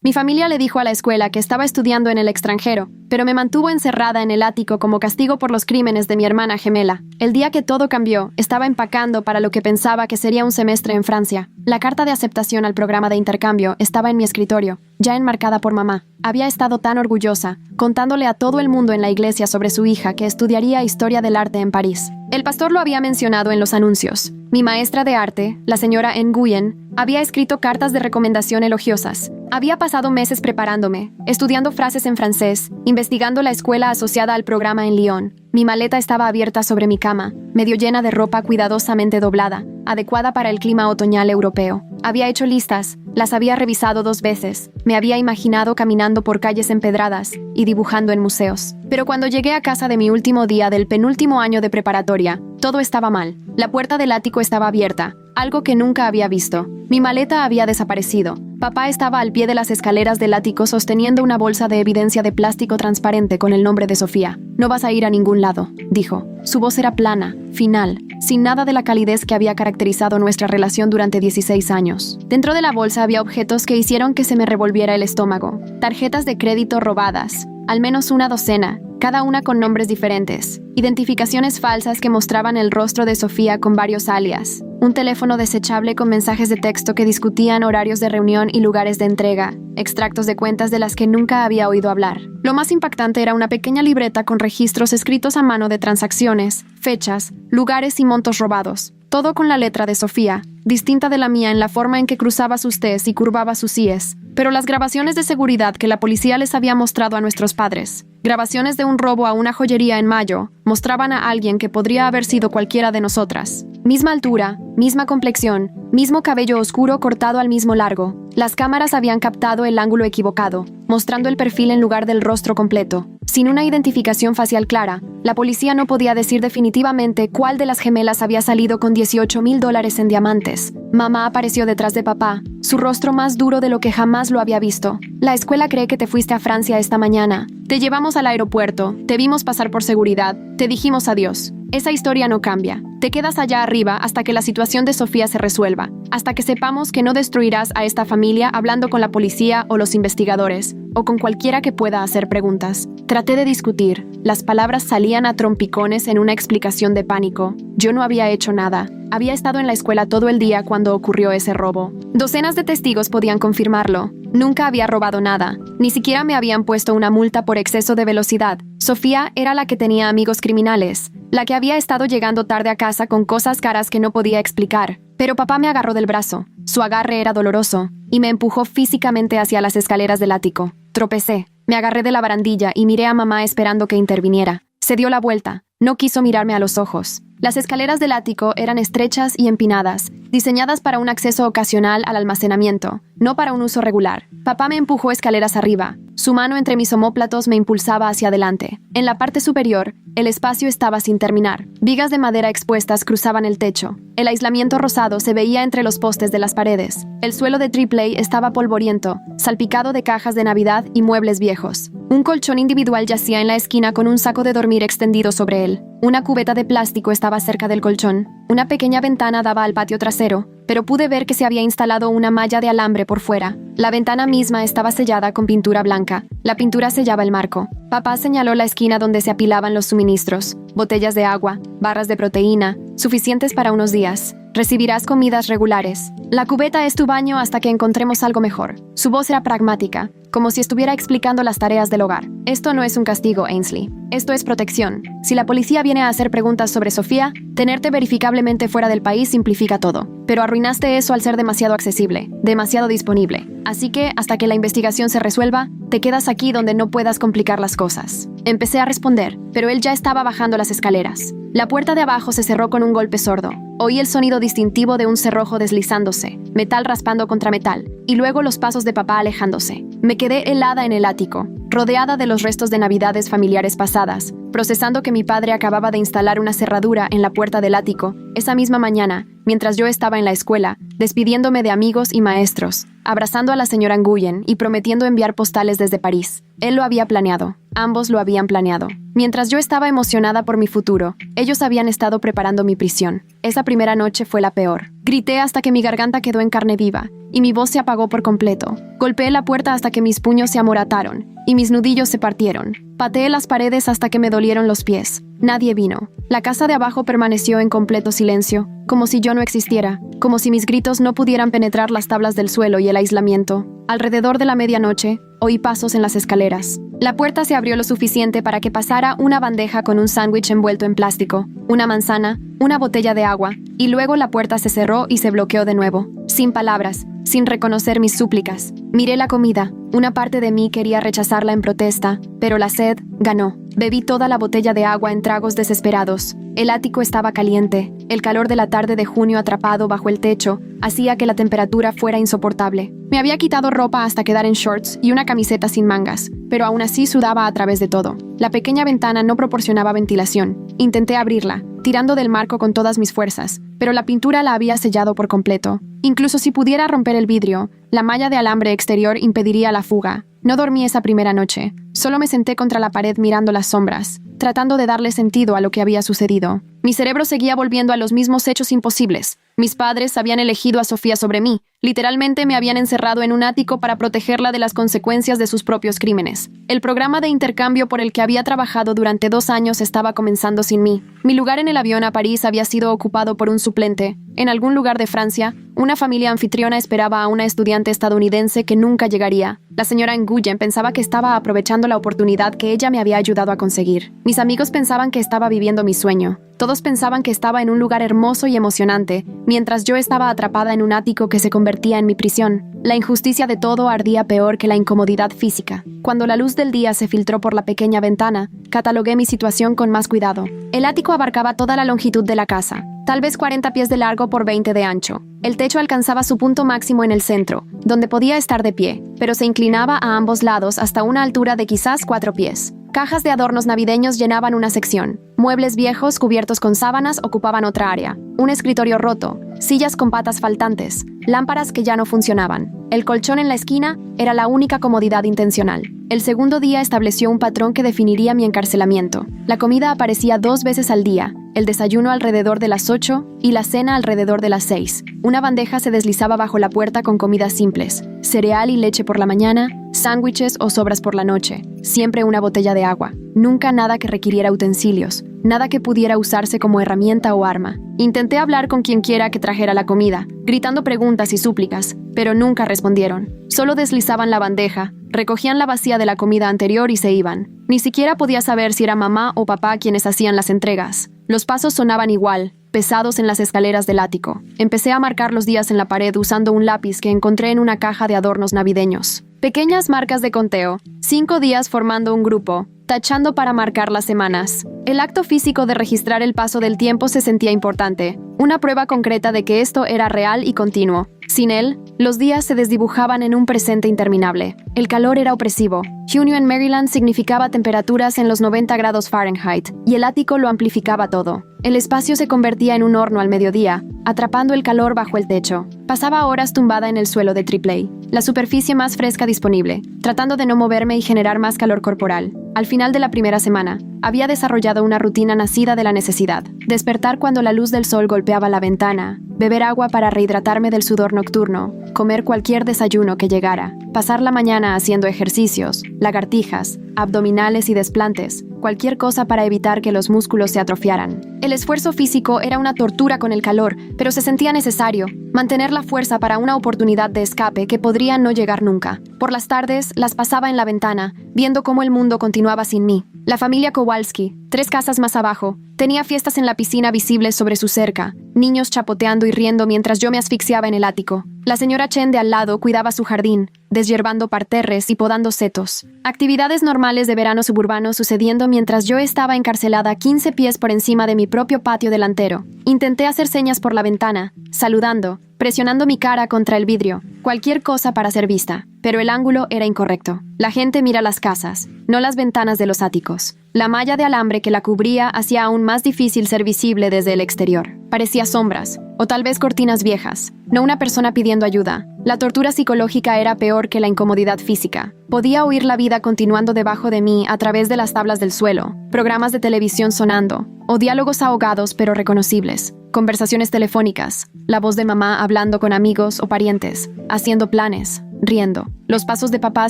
Mi familia le dijo a la escuela que estaba estudiando en el extranjero, pero me mantuvo encerrada en el ático como castigo por los crímenes de mi hermana gemela. El día que todo cambió, estaba empacando para lo que pensaba que sería un semestre en Francia. La carta de aceptación al programa de intercambio estaba en mi escritorio, ya enmarcada por mamá. Había estado tan orgullosa, contándole a todo el mundo en la iglesia sobre su hija que estudiaría historia del arte en París. El pastor lo había mencionado en los anuncios. Mi maestra de arte, la señora Nguyen, había escrito cartas de recomendación elogiosas. Había pasado meses preparándome, estudiando frases en francés, investigando la escuela asociada al programa en Lyon. Mi maleta estaba abierta sobre mi cama, medio llena de ropa cuidadosamente doblada, adecuada para el clima otoñal europeo. Había hecho listas, las había revisado 2 veces, me había imaginado caminando por calles empedradas y dibujando en museos. Pero cuando llegué a casa de mi último día del penúltimo año de preparatoria, todo estaba mal. La puerta del ático estaba abierta, algo que nunca había visto. Mi maleta había desaparecido. Papá estaba al pie de las escaleras del ático sosteniendo una bolsa de evidencia de plástico transparente con el nombre de Sofía. «No vas a ir a ningún lado», dijo. Su voz era plana, final, sin nada de la calidez que había caracterizado nuestra relación durante 16 años. Dentro de la bolsa había objetos que hicieron que se me revolviera el estómago. Tarjetas de crédito robadas, al menos una docena, cada una con nombres diferentes. Identificaciones falsas que mostraban el rostro de Sofía con varios alias. Un teléfono desechable con mensajes de texto que discutían horarios de reunión y lugares de entrega. Extractos de cuentas de las que nunca había oído hablar. Lo más impactante era una pequeña libreta con registros escritos a mano de transacciones, fechas, lugares y montos robados. Todo con la letra de Sofía, distinta de la mía en la forma en que cruzaba sus T's y curvaba sus I's. Pero las grabaciones de seguridad que la policía les había mostrado a nuestros padres, grabaciones de un robo a una joyería en mayo, mostraban a alguien que podría haber sido cualquiera de nosotras. Misma altura, misma complexión, mismo cabello oscuro cortado al mismo largo. Las cámaras habían captado el ángulo equivocado, mostrando el perfil en lugar del rostro completo. Sin una identificación facial clara, la policía no podía decir definitivamente cuál de las gemelas había salido con $18,000 en diamantes. Mamá apareció detrás de papá, su rostro más duro de lo que jamás lo había visto. La escuela cree que te fuiste a Francia esta mañana. Te llevamos al aeropuerto, te vimos pasar por seguridad, te dijimos adiós. Esa historia no cambia. Te quedas allá arriba hasta que la situación de Sofía se resuelva, hasta que sepamos que no destruirás a esta familia hablando con la policía o los investigadores, o con cualquiera que pueda hacer preguntas. Traté de discutir. Las palabras salían a trompicones en una explicación de pánico. Yo no había hecho nada. Había estado en la escuela todo el día cuando ocurrió ese robo. Docenas de testigos podían confirmarlo. Nunca había robado nada. Ni siquiera me habían puesto una multa por exceso de velocidad. Sofía era la que tenía amigos criminales, la que había estado llegando tarde a casa con cosas caras que no podía explicar. Pero papá me agarró del brazo. Su agarre era doloroso y me empujó físicamente hacia las escaleras del ático. Tropecé. Me agarré de la barandilla y miré a mamá esperando que interviniera. Se dio la vuelta. No quiso mirarme a los ojos. Las escaleras del ático eran estrechas y empinadas, diseñadas para un acceso ocasional al almacenamiento, no para un uso regular. Papá me empujó escaleras arriba. Su mano entre mis omóplatos me impulsaba hacia adelante. En la parte superior, el espacio estaba sin terminar. Vigas de madera expuestas cruzaban el techo. El aislamiento rosado se veía entre los postes de las paredes. El suelo de triple estaba polvoriento, salpicado de cajas de Navidad y muebles viejos. Un colchón individual yacía en la esquina con un saco de dormir extendido sobre él. Una cubeta de plástico estaba cerca del colchón. Una pequeña ventana daba al patio trasero, pero pude ver que se había instalado una malla de alambre por fuera. La ventana misma estaba sellada con pintura blanca. La pintura sellaba el marco. Papá señaló la esquina donde se apilaban los suministros. Botellas de agua, barras de proteína, suficientes para unos días. Recibirás comidas regulares. La cubeta es tu baño hasta que encontremos algo mejor. Su voz era pragmática, como si estuviera explicando las tareas del hogar. Esto no es un castigo, Ainsley. Esto es protección. Si la policía viene a hacer preguntas sobre Sofía, tenerte verificablemente fuera del país simplifica todo. Pero arruinaste eso al ser demasiado accesible, demasiado disponible. Así que, hasta que la investigación se resuelva, te quedas aquí donde no puedas complicar las cosas. Empecé a responder, pero él ya estaba bajando las escaleras. La puerta de abajo se cerró con un golpe sordo. Oí el sonido distintivo de un cerrojo deslizándose, metal raspando contra metal, y luego los pasos de papá alejándose. Me quedé helada en el ático, rodeada de los restos de navidades familiares pasadas, procesando que mi padre acababa de instalar una cerradura en la puerta del ático esa misma mañana, mientras yo estaba en la escuela, despidiéndome de amigos y maestros, abrazando a la señora Nguyen y prometiendo enviar postales desde París. Él lo había planeado. Ambos lo habían planeado. Mientras yo estaba emocionada por mi futuro, ellos habían estado preparando mi prisión. Esa primera noche fue la peor. Grité hasta que mi garganta quedó en carne viva y mi voz se apagó por completo. Golpeé la puerta hasta que mis puños se amorataron y mis nudillos se partieron. Pateé las paredes hasta que me dolieron los pies. Nadie vino. La casa de abajo permaneció en completo silencio, como si yo no existiera, como si mis gritos no pudieran penetrar las tablas del suelo y el aislamiento. Alrededor de la medianoche, oí pasos en las escaleras. La puerta se abrió lo suficiente para que pasara una bandeja con un sándwich envuelto en plástico, una manzana, una botella de agua, y luego la puerta se cerró y se bloqueó de nuevo. Sin palabras, sin reconocer mis súplicas. Miré la comida. Una parte de mí quería rechazarla en protesta, pero la sed ganó. Bebí toda la botella de agua en tragos desesperados. El ático estaba caliente. El calor de la tarde de junio atrapado bajo el techo hacía que la temperatura fuera insoportable. Me había quitado ropa hasta quedar en shorts y una camiseta sin mangas, pero aún así sudaba a través de todo. La pequeña ventana no proporcionaba ventilación. Intenté abrirla, tirando del marco con todas mis fuerzas, pero la pintura la había sellado por completo. Incluso si pudiera romper el vidrio, la malla de alambre exterior impediría la fuga. No dormí esa primera noche. Solo me senté contra la pared mirando las sombras, tratando de darle sentido a lo que había sucedido. Mi cerebro seguía volviendo a los mismos hechos imposibles. Mis padres habían elegido a Sofía sobre mí. Literalmente me habían encerrado en un ático para protegerla de las consecuencias de sus propios crímenes. El programa de intercambio por el que había trabajado durante 2 años estaba comenzando sin mí. Mi lugar en el avión a París había sido ocupado por un suplente. En algún lugar de Francia, una familia anfitriona esperaba a una estudiante estadounidense que nunca llegaría. La señora Nguyen pensaba que estaba aprovechando la oportunidad que ella me había ayudado a conseguir. Mis amigos pensaban que estaba viviendo mi sueño. Todos pensaban que estaba en un lugar hermoso y emocionante, mientras yo estaba atrapada en un ático que se convertía en mi prisión. La injusticia de todo ardía peor que la incomodidad física. Cuando la luz del día se filtró por la pequeña ventana, catalogué mi situación con más cuidado. El ático abarcaba toda la longitud de la casa, tal vez 40 pies de largo por 20 de ancho. El techo alcanzaba su punto máximo en el centro, donde podía estar de pie, pero se inclinaba a ambos lados hasta una altura de quizás 4 pies. Cajas de adornos navideños llenaban una sección. Muebles viejos cubiertos con sábanas ocupaban otra área. Un escritorio roto, sillas con patas faltantes, lámparas que ya no funcionaban. El colchón en la esquina era la única comodidad intencional. El segundo día estableció un patrón que definiría mi encarcelamiento. La comida aparecía 2 veces al día, el desayuno alrededor de las 8 y la cena alrededor de las 6. Una bandeja se deslizaba bajo la puerta con comidas simples, cereal y leche por la mañana, sándwiches o sobras por la noche, siempre una botella de agua. Nunca nada que requiriera utensilios, nada que pudiera usarse como herramienta o arma. Intenté hablar con quien quiera que trajera la comida, gritando preguntas y súplicas, pero nunca respondieron. Solo deslizaban la bandeja, recogían la vacía de la comida anterior y se iban. Ni siquiera podía saber si era mamá o papá quienes hacían las entregas. Los pasos sonaban igual, pesados en las escaleras del ático. Empecé a marcar los días en la pared usando un lápiz que encontré en una caja de adornos navideños. Pequeñas marcas de conteo, 5 días formando un grupo, tachando para marcar las semanas. El acto físico de registrar el paso del tiempo se sentía importante, una prueba concreta de que esto era real y continuo. Sin él, los días se desdibujaban en un presente interminable. El calor era opresivo. Junio en Maryland significaba temperaturas en los 90 grados Fahrenheit, y el ático lo amplificaba todo. El espacio se convertía en un horno al mediodía, atrapando el calor bajo el techo. Pasaba horas tumbada en el suelo de AAA, la superficie más fresca disponible, tratando de no moverme y generar más calor corporal. Al final de la primera semana, había desarrollado una rutina nacida de la necesidad. Despertar cuando la luz del sol golpeaba la ventana, beber agua para rehidratarme del sudor nocturno, comer cualquier desayuno que llegara, pasar la mañana haciendo ejercicios, lagartijas, abdominales y desplantes, cualquier cosa para evitar que los músculos se atrofiaran. El esfuerzo físico era una tortura con el calor, pero se sentía necesario, mantener la fuerza para una oportunidad de escape que podría no llegar nunca. Por las tardes, las pasaba en la ventana, viendo cómo el mundo continuaba sin mí. La familia Kowalski, 3 casas más abajo, tenía fiestas en la piscina visibles sobre su cerca, niños chapoteando y riendo mientras yo me asfixiaba en el ático. La señora Chen de al lado cuidaba su jardín, deshiervando parterres y podando setos. Actividades normales de verano suburbano sucediendo mientras yo estaba encarcelada 15 pies por encima de mi propio patio delantero. Intenté hacer señas por la ventana, saludando, presionando mi cara contra el vidrio, cualquier cosa para ser vista. Pero el ángulo era incorrecto. La gente mira las casas, no las ventanas de los áticos. La malla de alambre que la cubría hacía aún más difícil ser visible desde el exterior. Parecía sombras, o tal vez cortinas viejas, no una persona pidiendo ayuda. La tortura psicológica era peor que la incomodidad física. Podía oír la vida continuando debajo de mí a través de las tablas del suelo, programas de televisión sonando, o diálogos ahogados pero reconocibles, conversaciones telefónicas, la voz de mamá hablando con amigos o parientes, haciendo planes, riendo, los pasos de papá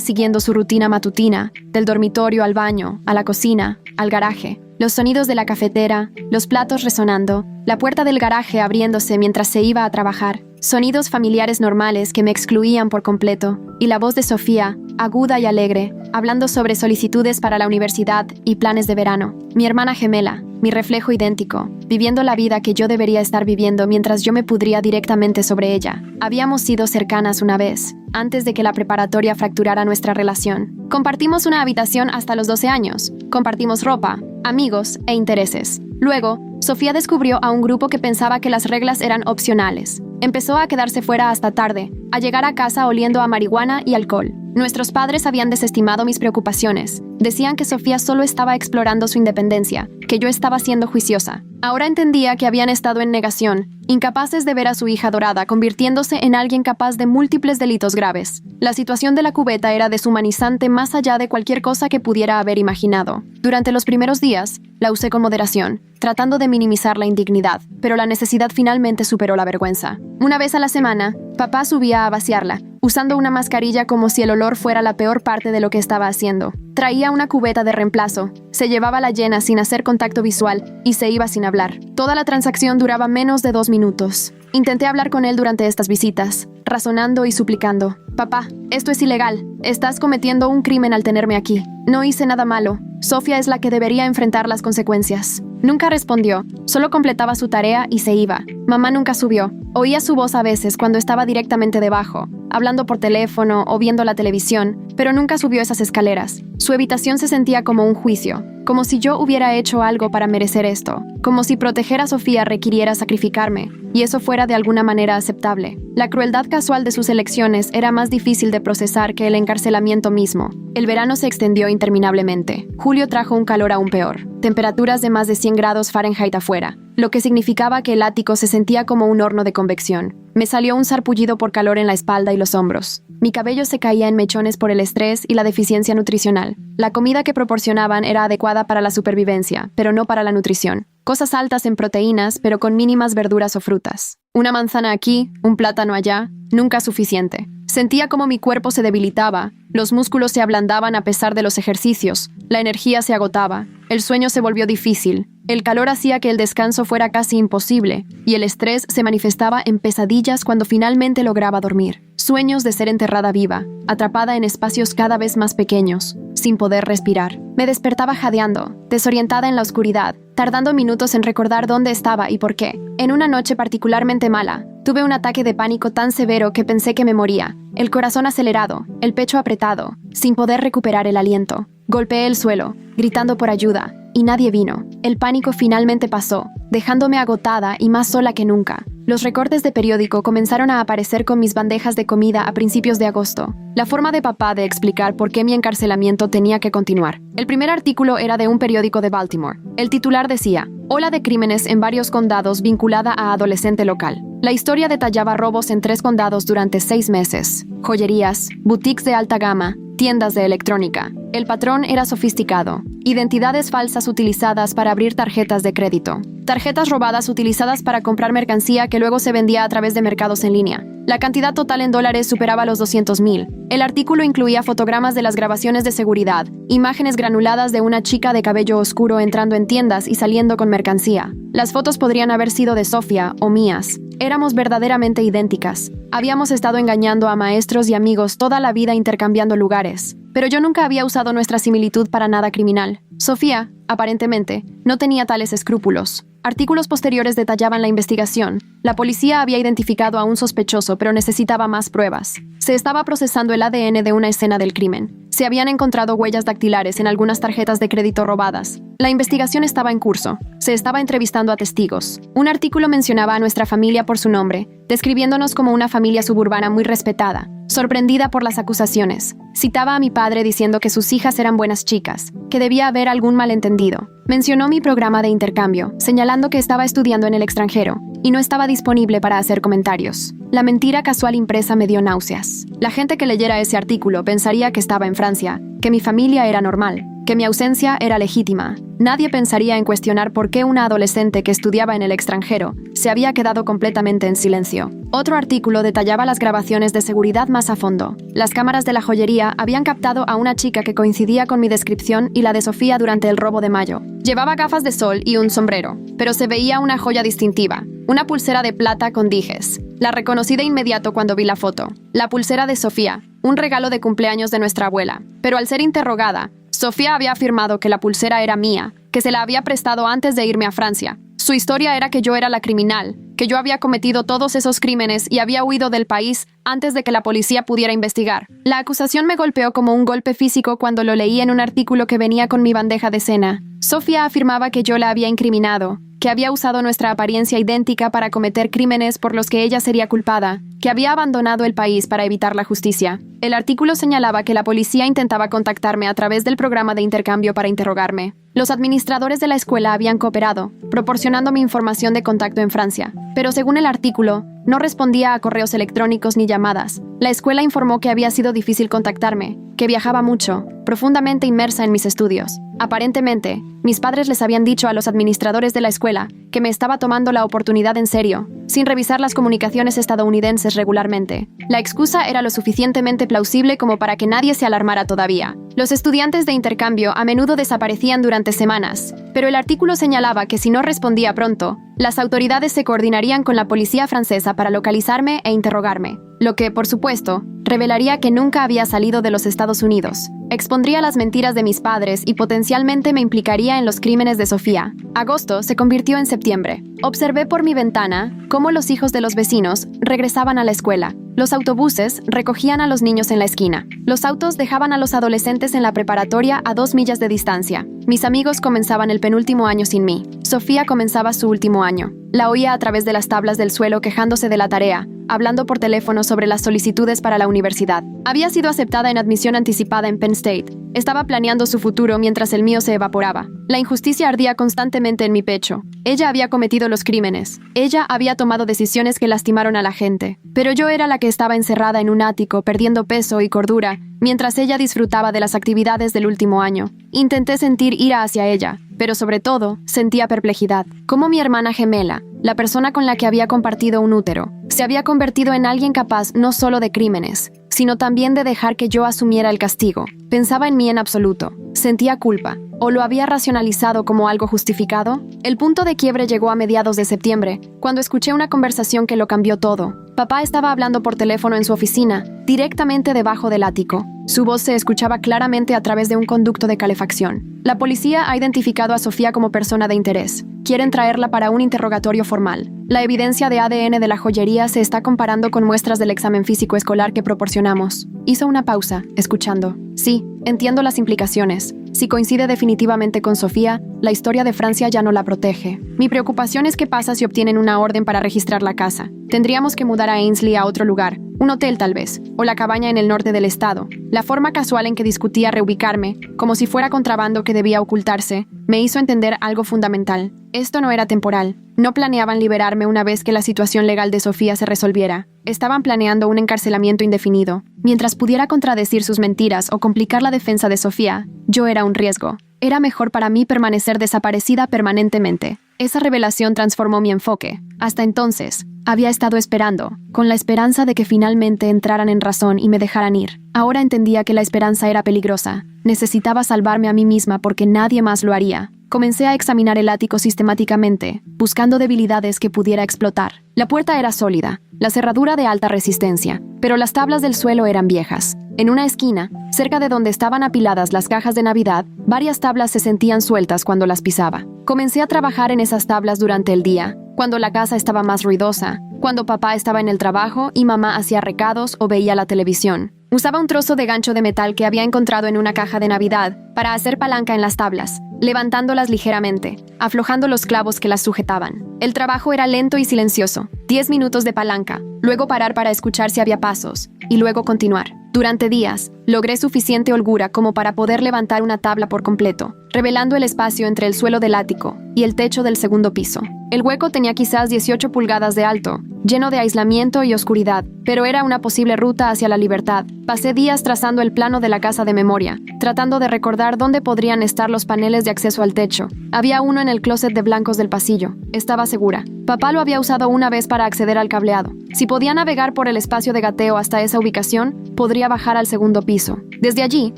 siguiendo su rutina matutina, del dormitorio al baño, a la cocina, al garaje, los sonidos de la cafetera, los platos resonando, la puerta del garaje abriéndose mientras se iba a trabajar, sonidos familiares normales que me excluían por completo, y la voz de Sofía, aguda y alegre, hablando sobre solicitudes para la universidad y planes de verano. Mi hermana gemela, mi reflejo idéntico, viviendo la vida que yo debería estar viviendo mientras yo me pudría directamente sobre ella. Habíamos sido cercanas una vez, antes de que la preparatoria fracturara nuestra relación. Compartimos una habitación hasta los 12 años. Compartimos ropa, amigos e intereses. Luego, Sofía descubrió a un grupo que pensaba que las reglas eran opcionales. Empezó a quedarse fuera hasta tarde, a llegar a casa oliendo a marihuana y alcohol. Nuestros padres habían desestimado mis preocupaciones. Decían que Sofía solo estaba explorando su independencia, que yo estaba siendo juiciosa. Ahora entendía que habían estado en negación, incapaces de ver a su hija adorada convirtiéndose en alguien capaz de múltiples delitos graves. La situación de la cubeta era deshumanizante más allá de cualquier cosa que pudiera haber imaginado. Durante los primeros días, la usé con moderación, tratando de minimizar la indignidad, pero la necesidad finalmente superó la vergüenza. Una vez a la semana, papá subía a vaciarla, usando una mascarilla como si el olor fuera la peor parte de lo que estaba haciendo. Traía una cubeta de reemplazo, se llevaba la llena sin hacer contacto visual y se iba sin hablar. Toda la transacción duraba menos de 2 minutos. Intenté hablar con él durante estas visitas, razonando y suplicando. Papá, esto es ilegal. Estás cometiendo un crimen al tenerme aquí. No hice nada malo. Sofía es la que debería enfrentar las consecuencias. Nunca respondió, solo completaba su tarea y se iba. Mamá nunca subió. Oía su voz a veces cuando estaba directamente debajo, hablando por teléfono o viendo la televisión, pero nunca subió esas escaleras. Su habitación se sentía como un juicio, como si yo hubiera hecho algo para merecer esto, como si proteger a Sofía requiriera sacrificarme, y eso fuera de alguna manera aceptable. La crueldad casual de sus elecciones era más difícil de procesar que el encarcelamiento mismo. El verano se extendió interminablemente. Julio trajo un calor aún peor, temperaturas de más de 100 grados Fahrenheit afuera, lo que significaba que el ático se sentía como un horno de convección. Me salió un sarpullido por calor en la espalda y los hombros. Mi cabello se caía en mechones por el estrés y la deficiencia nutricional. La comida que proporcionaban era adecuada para la supervivencia, pero no para la nutrición. Cosas altas en proteínas, pero con mínimas verduras o frutas. Una manzana aquí, un plátano allá, nunca suficiente. Sentía como mi cuerpo se debilitaba, los músculos se ablandaban a pesar de los ejercicios, la energía se agotaba, el sueño se volvió difícil, el calor hacía que el descanso fuera casi imposible, y el estrés se manifestaba en pesadillas cuando finalmente lograba dormir. Sueños de ser enterrada viva, atrapada en espacios cada vez más pequeños, sin poder respirar. Me despertaba jadeando, desorientada en la oscuridad, tardando minutos en recordar dónde estaba y por qué. En una noche particularmente mala, tuve un ataque de pánico tan severo que pensé que me moría. El corazón acelerado, el pecho apretado, sin poder recuperar el aliento. Golpeé el suelo, gritando por ayuda, y nadie vino. El pánico finalmente pasó, dejándome agotada y más sola que nunca. Los recortes de periódico comenzaron a aparecer con mis bandejas de comida a principios de agosto. La forma de papá de explicar por qué mi encarcelamiento tenía que continuar. El primer artículo era de un periódico de Baltimore. El titular decía: ola de crímenes en varios condados vinculada a adolescente local. La historia detallaba robos en 3 condados durante 6 meses. Joyerías, boutiques de alta gama, tiendas de electrónica. El patrón era sofisticado. Identidades falsas utilizadas para abrir tarjetas de crédito. Tarjetas robadas utilizadas para comprar mercancía que luego se vendía a través de mercados en línea. La cantidad total en dólares superaba los 200,000. El artículo incluía fotogramas de las grabaciones de seguridad, imágenes granuladas de una chica de cabello oscuro entrando en tiendas y saliendo con mercancía. Las fotos podrían haber sido de Sofía o mías. Éramos verdaderamente idénticas. Habíamos estado engañando a maestros y amigos toda la vida intercambiando lugares. Pero yo nunca había usado nuestra similitud para nada criminal. Sofía, aparentemente, no tenía tales escrúpulos. Artículos posteriores detallaban la investigación. La policía había identificado a un sospechoso, pero necesitaba más pruebas. Se estaba procesando el ADN de una escena del crimen. Se habían encontrado huellas dactilares en algunas tarjetas de crédito robadas, La investigación estaba en curso. Se estaba entrevistando a testigos. Un artículo mencionaba a nuestra familia por su nombre, describiéndonos como una familia suburbana muy respetada. Sorprendida por las acusaciones, citaba a mi padre diciendo que sus hijas eran buenas chicas, que debía haber algún malentendido. Mencionó mi programa de intercambio, señalando que estaba estudiando en el extranjero y no estaba disponible para hacer comentarios. La mentira casual impresa me dio náuseas. La gente que leyera ese artículo pensaría que estaba en Francia, que mi familia era normal, que mi ausencia era legítima. Nadie pensaría en cuestionar por qué una adolescente que estudiaba en el extranjero se había quedado completamente en silencio. Otro artículo detallaba las grabaciones de seguridad más a fondo. Las cámaras de la joyería habían captado a una chica que coincidía con mi descripción y la de Sofía durante el robo de mayo. Llevaba gafas de sol y un sombrero, pero se veía una joya distintiva, una pulsera de plata con dijes. La reconocí de inmediato cuando vi la foto. La pulsera de Sofía, un regalo de cumpleaños de nuestra abuela. Pero al ser interrogada, Sofía había afirmado que la pulsera era mía, que se la había prestado antes de irme a Francia. Su historia era que yo era la criminal, que yo había cometido todos esos crímenes y había huido del país antes de que la policía pudiera investigar. La acusación me golpeó como un golpe físico cuando lo leí en un artículo que venía con mi bandeja de cena. Sofía afirmaba que yo la había incriminado, que había usado nuestra apariencia idéntica para cometer crímenes por los que ella sería culpada, que había abandonado el país para evitar la justicia. El artículo señalaba que la policía intentaba contactarme a través del programa de intercambio para interrogarme. Los administradores de la escuela habían cooperado, proporcionándome información de contacto en Francia, pero según el artículo, no respondía a correos electrónicos ni llamadas. La escuela informó que había sido difícil contactarme, que viajaba mucho, profundamente inmersa en mis estudios. Aparentemente, mis padres les habían dicho a los administradores de la escuela que me estaba tomando la oportunidad en serio, sin revisar las comunicaciones estadounidenses regularmente. La excusa era lo suficientemente plausible como para que nadie se alarmara todavía. Los estudiantes de intercambio a menudo desaparecían durante semanas, pero el artículo señalaba que si no respondía pronto, las autoridades se coordinarían con la policía francesa para localizarme e interrogarme, lo que, por supuesto, revelaría que nunca había salido de los Estados Unidos. Expondría las mentiras de mis padres y potencialmente me implicaría en los crímenes de Sofía. Agosto se convirtió en septiembre. Observé por mi ventana cómo los hijos de los vecinos regresaban a la escuela. Los autobuses recogían a los niños en la esquina. Los autos dejaban a los adolescentes en la preparatoria a 2 millas de distancia. Mis amigos comenzaban el penúltimo año sin mí. Sofía comenzaba su último año. La oía a través de las tablas del suelo quejándose de la tarea, hablando por teléfono sobre las solicitudes para la universidad. Había sido aceptada en admisión anticipada en Penn State. Estaba planeando su futuro mientras el mío se evaporaba. La injusticia ardía constantemente en mi pecho. Ella había cometido los crímenes. Ella había tomado decisiones que lastimaron a la gente. Pero yo era la que estaba encerrada en un ático, perdiendo peso y cordura, mientras ella disfrutaba de las actividades del último año. Intenté sentir ira hacia ella, pero sobre todo, sentía perplejidad. Como mi hermana gemela, la persona con la que había compartido un útero, se había convertido en alguien capaz no solo de crímenes, sino también de dejar que yo asumiera el castigo. Pensaba en mí en absoluto. Sentía culpa. ¿O lo había racionalizado como algo justificado? El punto de quiebre llegó a mediados de septiembre, cuando escuché una conversación que lo cambió todo. Papá estaba hablando por teléfono en su oficina, directamente debajo del ático. Su voz se escuchaba claramente a través de un conducto de calefacción. La policía ha identificado a Sofía como persona de interés. Quieren traerla para un interrogatorio formal. La evidencia de ADN de la joyería se está comparando con muestras del examen físico escolar que proporcionamos. Hizo una pausa, escuchando. Sí, entiendo las implicaciones. Si coincide definitivamente con Sofía, la historia de Francia ya no la protege. Mi preocupación es qué pasa si obtienen una orden para registrar la casa. Tendríamos que mudar a Ainsley a otro lugar, un hotel tal vez, o la cabaña en el norte del estado. La forma casual en que discutía reubicarme, como si fuera contrabando que debía ocultarse, me hizo entender algo fundamental. Esto no era temporal. No planeaban liberarme una vez que la situación legal de Sofía se resolviera. Estaban planeando un encarcelamiento indefinido. Mientras pudiera contradecir sus mentiras o complicar la defensa de Sofía, yo era un riesgo. Era mejor para mí permanecer desaparecida permanentemente. Esa revelación transformó mi enfoque. Hasta entonces, había estado esperando, con la esperanza de que finalmente entraran en razón y me dejaran ir. Ahora entendía que la esperanza era peligrosa. Necesitaba salvarme a mí misma porque nadie más lo haría. Comencé a examinar el ático sistemáticamente, buscando debilidades que pudiera explotar. La puerta era sólida, la cerradura de alta resistencia, pero las tablas del suelo eran viejas. En una esquina, cerca de donde estaban apiladas las cajas de Navidad, varias tablas se sentían sueltas cuando las pisaba. Comencé a trabajar en esas tablas durante el día, cuando la casa estaba más ruidosa, cuando papá estaba en el trabajo y mamá hacía recados o veía la televisión. Usaba un trozo de gancho de metal que había encontrado en una caja de Navidad para hacer palanca en las tablas, levantándolas ligeramente, aflojando los clavos que las sujetaban. El trabajo era lento y silencioso. 10 minutos de palanca, luego parar para escuchar si había pasos, y luego continuar. Durante días, logré suficiente holgura como para poder levantar una tabla por completo, revelando el espacio entre el suelo del ático y el techo del segundo piso. El hueco tenía quizás 18 pulgadas de alto, lleno de aislamiento y oscuridad, pero era una posible ruta hacia la libertad. Pasé días trazando el plano de la casa de memoria, tratando de recordar dónde podrían estar los paneles de acceso al techo. Había uno en el closet de blancos del pasillo. Estaba segura. Papá lo había usado una vez para acceder al cableado. Si podía navegar por el espacio de gateo hasta esa ubicación, podría bajar al segundo piso. Desde allí,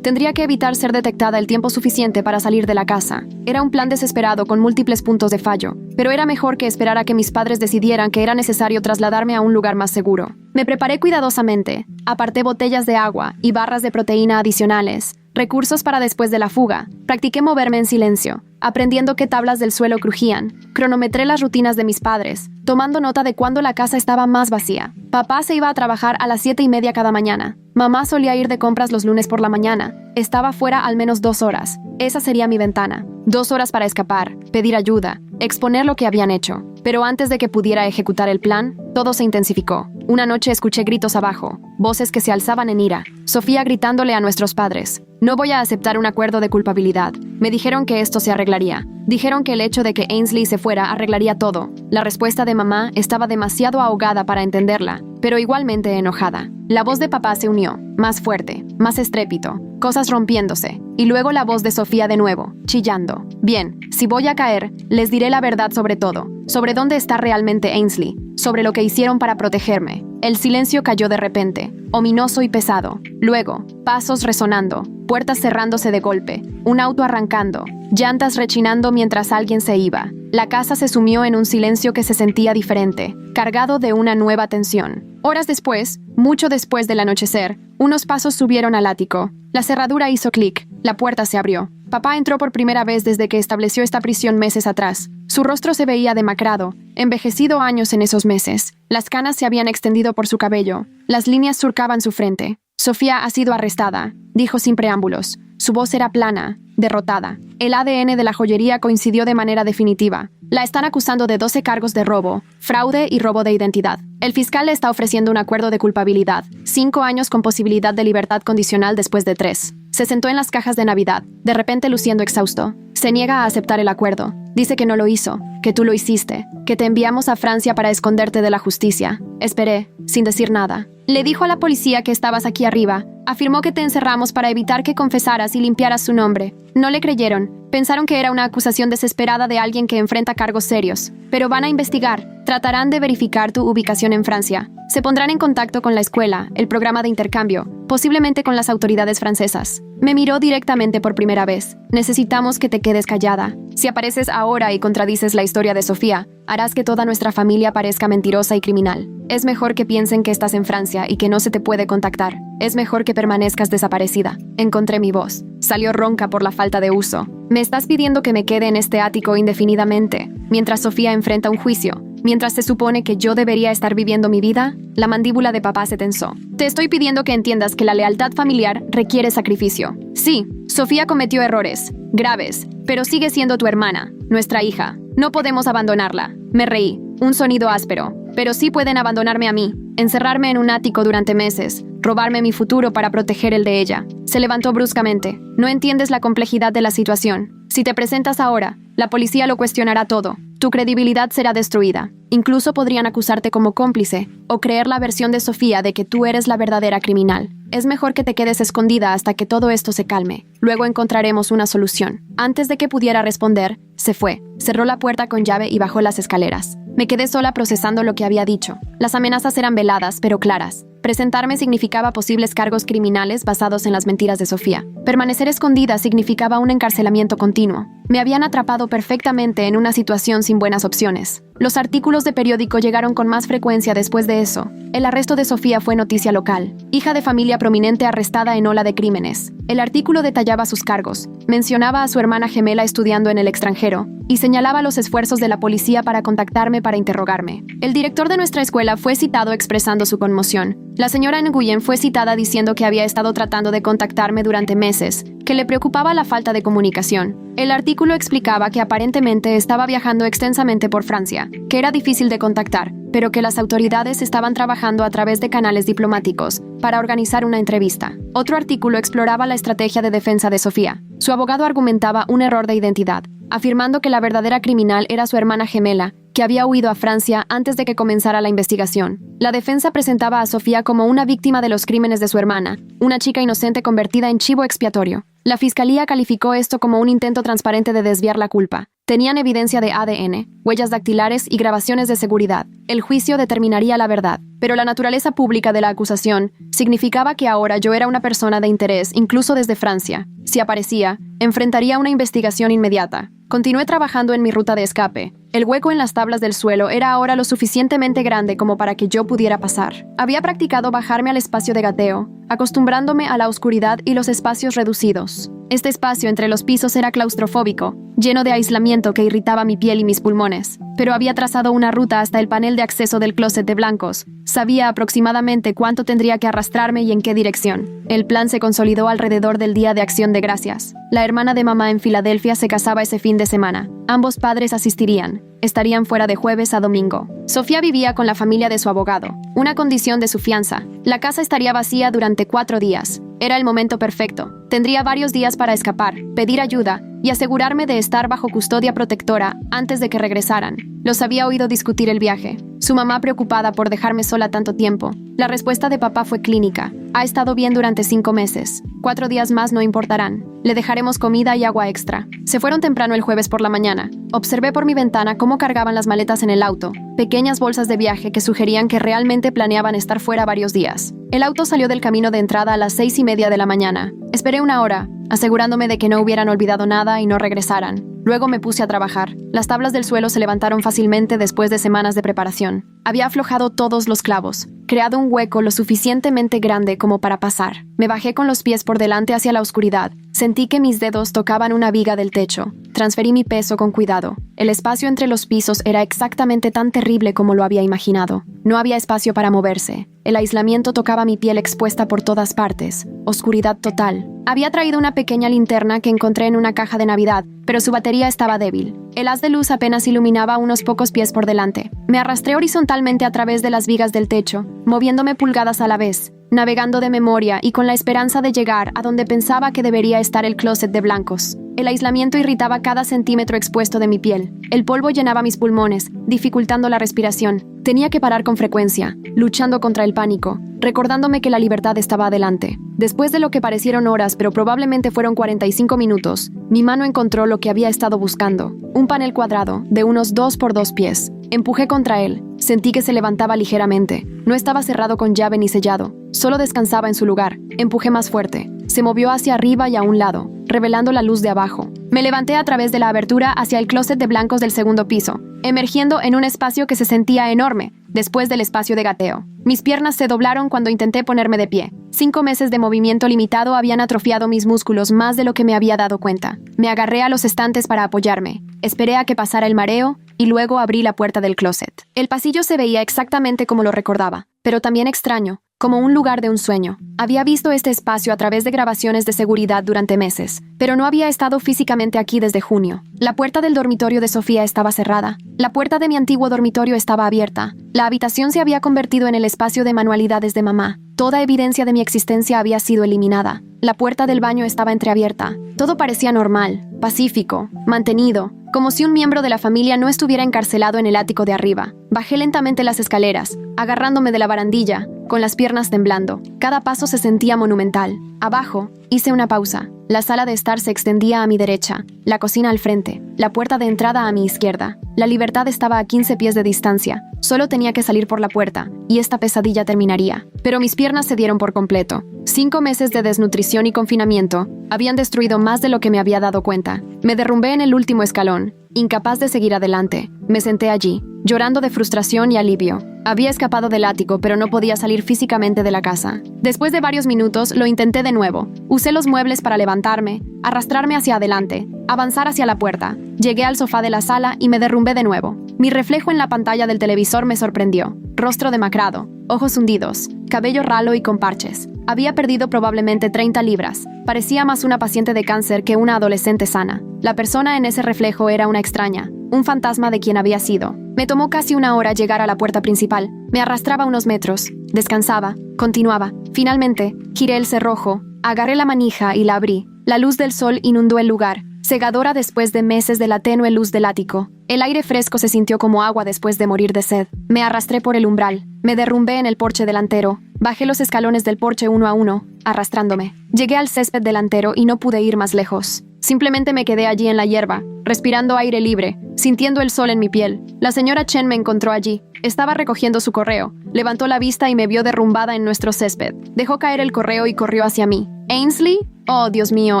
tendría que evitar ser detectada el tiempo suficiente para salir de la casa. Era un plan desesperado con múltiples puntos de fallo, pero era mejor que esperar a que mis padres decidieran que era necesario trasladarme a un lugar más seguro. Me preparé cuidadosamente, aparté botellas de agua y barras de proteína adicionales, recursos para después de la fuga. Practiqué moverme en silencio, aprendiendo qué tablas del suelo crujían. Cronometré las rutinas de mis padres, tomando nota de cuándo la casa estaba más vacía. Papá se iba a trabajar a las 7:30 cada mañana. Mamá solía ir de compras los lunes por la mañana. Estaba fuera al menos 2 horas. Esa sería mi ventana. 2 horas para escapar, pedir ayuda, exponer lo que habían hecho. Pero antes de que pudiera ejecutar el plan, todo se intensificó. Una noche escuché gritos abajo, voces que se alzaban en ira. Sofía gritándole a nuestros padres: "No voy a aceptar un acuerdo de culpabilidad". Me dijeron que esto se arreglaría. Dijeron que el hecho de que Ainsley se fuera arreglaría todo. La respuesta de mamá estaba demasiado ahogada para entenderla, pero igualmente enojada. La voz de papá se unió, más fuerte, más estrépito, cosas rompiéndose, y luego la voz de Sofía de nuevo, chillando. Bien, si voy a caer, les diré la verdad sobre todo, sobre dónde está realmente Ainsley, sobre lo que hicieron para protegerme. El silencio cayó de repente, ominoso y pesado. Luego, pasos resonando, puertas cerrándose de golpe, un auto arrancando, llantas rechinando mientras alguien se iba. La casa se sumió en un silencio que se sentía diferente, cargado de una nueva tensión. Horas después, mucho después del anochecer, unos pasos subieron al ático. La cerradura hizo clic, la puerta se abrió. Papá entró por primera vez desde que estableció esta prisión meses atrás. Su rostro se veía demacrado, envejecido años en esos meses. Las canas se habían extendido por su cabello. Las líneas surcaban su frente. Sofía ha sido arrestada, dijo sin preámbulos. Su voz era plana, derrotada. El ADN de la joyería coincidió de manera definitiva. La están acusando de 12 cargos de robo, fraude y robo de identidad. El fiscal le está ofreciendo un acuerdo de culpabilidad, 5 años con posibilidad de libertad condicional después de 3. Se sentó en las cajas de Navidad, de repente luciendo exhausto. Se niega a aceptar el acuerdo. Dice que no lo hizo, que tú lo hiciste, que te enviamos a Francia para esconderte de la justicia. Esperé, sin decir nada. Le dijo a la policía que estabas aquí arriba. Afirmó que te encerramos para evitar que confesaras y limpiaras su nombre. No le creyeron. Pensaron que era una acusación desesperada de alguien que enfrenta cargos serios. Pero van a investigar. Tratarán de verificar tu ubicación en Francia. Se pondrán en contacto con la escuela, el programa de intercambio, posiblemente con las autoridades francesas. Me miró directamente por primera vez. Necesitamos que te quedes callada. Si apareces ahora y contradices la historia de Sofía, harás que toda nuestra familia parezca mentirosa y criminal. Es mejor que piensen que estás en Francia y que no se te puede contactar. Es mejor que permanezcas desaparecida. Encontré mi voz. Salió ronca por la falta de uso. ¿Me estás pidiendo que me quede en este ático indefinidamente, mientras Sofía enfrenta un juicio? Mientras se supone que yo debería estar viviendo mi vida, la mandíbula de papá se tensó. Te estoy pidiendo que entiendas que la lealtad familiar requiere sacrificio. Sí, Sofía cometió errores, graves, pero sigue siendo tu hermana, nuestra hija. No podemos abandonarla. Me reí, un sonido áspero. Pero sí pueden abandonarme a mí, encerrarme en un ático durante meses, robarme mi futuro para proteger el de ella. Se levantó bruscamente. No entiendes la complejidad de la situación. Si te presentas ahora, la policía lo cuestionará todo. Tu credibilidad será destruida. Incluso podrían acusarte como cómplice o creer la versión de Sofía de que tú eres la verdadera criminal. Es mejor que te quedes escondida hasta que todo esto se calme. Luego encontraremos una solución. Antes de que pudiera responder, se fue. Cerró la puerta con llave y bajó las escaleras. Me quedé sola procesando lo que había dicho. Las amenazas eran veladas, pero claras. Presentarme significaba posibles cargos criminales basados en las mentiras de Sofía. Permanecer escondida significaba un encarcelamiento continuo. Me habían atrapado perfectamente en una situación sin buenas opciones. Los artículos de periódico llegaron con más frecuencia después de eso. El arresto de Sofía fue noticia local. Hija de familia prominente arrestada en ola de crímenes. El artículo detallaba sus cargos, mencionaba a su hermana gemela estudiando en el extranjero y señalaba los esfuerzos de la policía para contactarme para interrogarme. El director de nuestra escuela fue citado expresando su conmoción. La señora Nguyen fue citada diciendo que había estado tratando de contactarme durante meses, que le preocupaba la falta de comunicación. El artículo explicaba que aparentemente estaba viajando extensamente por Francia, que era difícil de contactar, pero que las autoridades estaban trabajando a través de canales diplomáticos para organizar una entrevista. Otro artículo exploraba la estrategia de defensa de Sofía. Su abogado argumentaba un error de identidad, afirmando que la verdadera criminal era su hermana gemela, que había huido a Francia antes de que comenzara la investigación. La defensa presentaba a Sofía como una víctima de los crímenes de su hermana, una chica inocente convertida en chivo expiatorio. La fiscalía calificó esto como un intento transparente de desviar la culpa. Tenían evidencia de ADN, huellas dactilares y grabaciones de seguridad. El juicio determinaría la verdad, pero la naturaleza pública de la acusación significaba que ahora yo era una persona de interés, incluso desde Francia. Si aparecía, enfrentaría una investigación inmediata. Continué trabajando en mi ruta de escape. El hueco en las tablas del suelo era ahora lo suficientemente grande como para que yo pudiera pasar. Había practicado bajarme al espacio de gateo, acostumbrándome a la oscuridad y los espacios reducidos. Este espacio entre los pisos era claustrofóbico, lleno de aislamiento que irritaba mi piel y mis pulmones. Pero había trazado una ruta hasta el panel de acceso del closet de blancos. Sabía aproximadamente cuánto tendría que arrastrarme y en qué dirección. El plan se consolidó alrededor del Día de Acción de Gracias. La hermana de mamá en Filadelfia se casaba ese fin de semana. Ambos padres asistirían. Estarían fuera de jueves a domingo. Sofía vivía con la familia de su abogado, una condición de su fianza. La casa estaría vacía durante 4 días. Era el momento perfecto. Tendría varios días para escapar, pedir ayuda y asegurarme de estar bajo custodia protectora antes de que regresaran. Los había oído discutir el viaje. Su mamá preocupada por dejarme sola tanto tiempo. La respuesta de papá fue clínica. Ha estado bien durante 5 meses. 4 días más no importarán. Le dejaremos comida y agua extra. Se fueron temprano el jueves por la mañana. Observé por mi ventana cómo cargaban las maletas en el auto, pequeñas bolsas de viaje que sugerían que realmente planeaban estar fuera varios días. El auto salió del camino de entrada a las 6:30 de la mañana. Esperé 1 hora, asegurándome de que no hubieran olvidado nada y no regresaran. Luego me puse a trabajar. Las tablas del suelo se levantaron fácilmente después de semanas de preparación. Había aflojado todos los clavos, creado un hueco lo suficientemente grande como para pasar. Me bajé con los pies por delante hacia la oscuridad. Sentí que mis dedos tocaban una viga del techo. Transferí mi peso con cuidado. El espacio entre los pisos era exactamente tan terrible como lo había imaginado. No había espacio para moverse. El aislamiento tocaba mi piel expuesta por todas partes. Oscuridad total. Había traído una pequeña linterna que encontré en una caja de Navidad, pero su batería estaba débil. El haz de luz apenas iluminaba unos pocos pies por delante. Me arrastré horizontalmente a través de las vigas del techo, moviéndome pulgadas a la vez, navegando de memoria y con la esperanza de llegar a donde pensaba que debería estar el closet de blancos. El aislamiento irritaba cada centímetro expuesto de mi piel. El polvo llenaba mis pulmones, dificultando la respiración. Tenía que parar con frecuencia, luchando contra el pánico, recordándome que la libertad estaba adelante. Después de lo que parecieron horas, pero probablemente fueron 45 minutos, mi mano encontró lo que había estado buscando. Un panel cuadrado, de unos 2 por 2 pies. Empujé contra él. Sentí que se levantaba ligeramente. No estaba cerrado con llave ni sellado. Solo descansaba en su lugar. Empujé más fuerte. Se movió hacia arriba y a un lado, revelando la luz de abajo. Me levanté a través de la abertura hacia el closet de blancos del segundo piso, emergiendo en un espacio que se sentía enorme, después del espacio de gateo. Mis piernas se doblaron cuando intenté ponerme de pie. 5 meses de movimiento limitado habían atrofiado mis músculos más de lo que me había dado cuenta. Me agarré a los estantes para apoyarme. Esperé a que pasara el mareo y luego abrí la puerta del closet. El pasillo se veía exactamente como lo recordaba, pero también extraño, como un lugar de un sueño. Había visto este espacio a través de grabaciones de seguridad durante meses, pero no había estado físicamente aquí desde junio. La puerta del dormitorio de Sofía estaba cerrada. La puerta de mi antiguo dormitorio estaba abierta. La habitación se había convertido en el espacio de manualidades de mamá. Toda evidencia de mi existencia había sido eliminada. La puerta del baño estaba entreabierta. Todo parecía normal, pacífico, mantenido, como si un miembro de la familia no estuviera encarcelado en el ático de arriba. Bajé lentamente las escaleras, agarrándome de la barandilla, con las piernas temblando. Cada paso se sentía monumental. Abajo, hice una pausa. La sala de estar se extendía a mi derecha, la cocina al frente, la puerta de entrada a mi izquierda. La libertad estaba a 15 pies de distancia. Solo tenía que salir por la puerta, y esta pesadilla terminaría. Pero mis piernas cedieron por completo. 5 meses de desnutrición y confinamiento habían destruido más de lo que me había dado cuenta. Me derrumbé en el último escalón, incapaz de seguir adelante. Me senté allí, llorando de frustración y alivio. Había escapado del ático, pero no podía salir físicamente de la casa. Después de varios minutos, lo intenté de nuevo. Usé los muebles para levantarme, arrastrarme hacia adelante, avanzar hacia la puerta. Llegué al sofá de la sala y me derrumbé de nuevo. Mi reflejo en la pantalla del televisor me sorprendió. Rostro demacrado, ojos hundidos, cabello ralo y con parches. Había perdido probablemente 30 libras. Parecía más una paciente de cáncer que una adolescente sana. La persona en ese reflejo era una extraña, un fantasma de quien había sido. Me tomó casi una hora llegar a la puerta principal. Me arrastraba unos metros. Descansaba. Continuaba. Finalmente, giré el cerrojo, agarré la manija y la abrí. La luz del sol inundó el lugar, cegadora después de meses de la tenue luz del ático. El aire fresco se sintió como agua después de morir de sed. Me arrastré por el umbral. Me derrumbé en el porche delantero. Bajé los escalones del porche uno a uno, arrastrándome. Llegué al césped delantero y no pude ir más lejos. Simplemente me quedé allí en la hierba, respirando aire libre, sintiendo el sol en mi piel. La señora Chen me encontró allí. Estaba recogiendo su correo. Levantó la vista y me vio derrumbada en nuestro césped. Dejó caer el correo y corrió hacia mí. ¿Ainsley? Oh, Dios mío,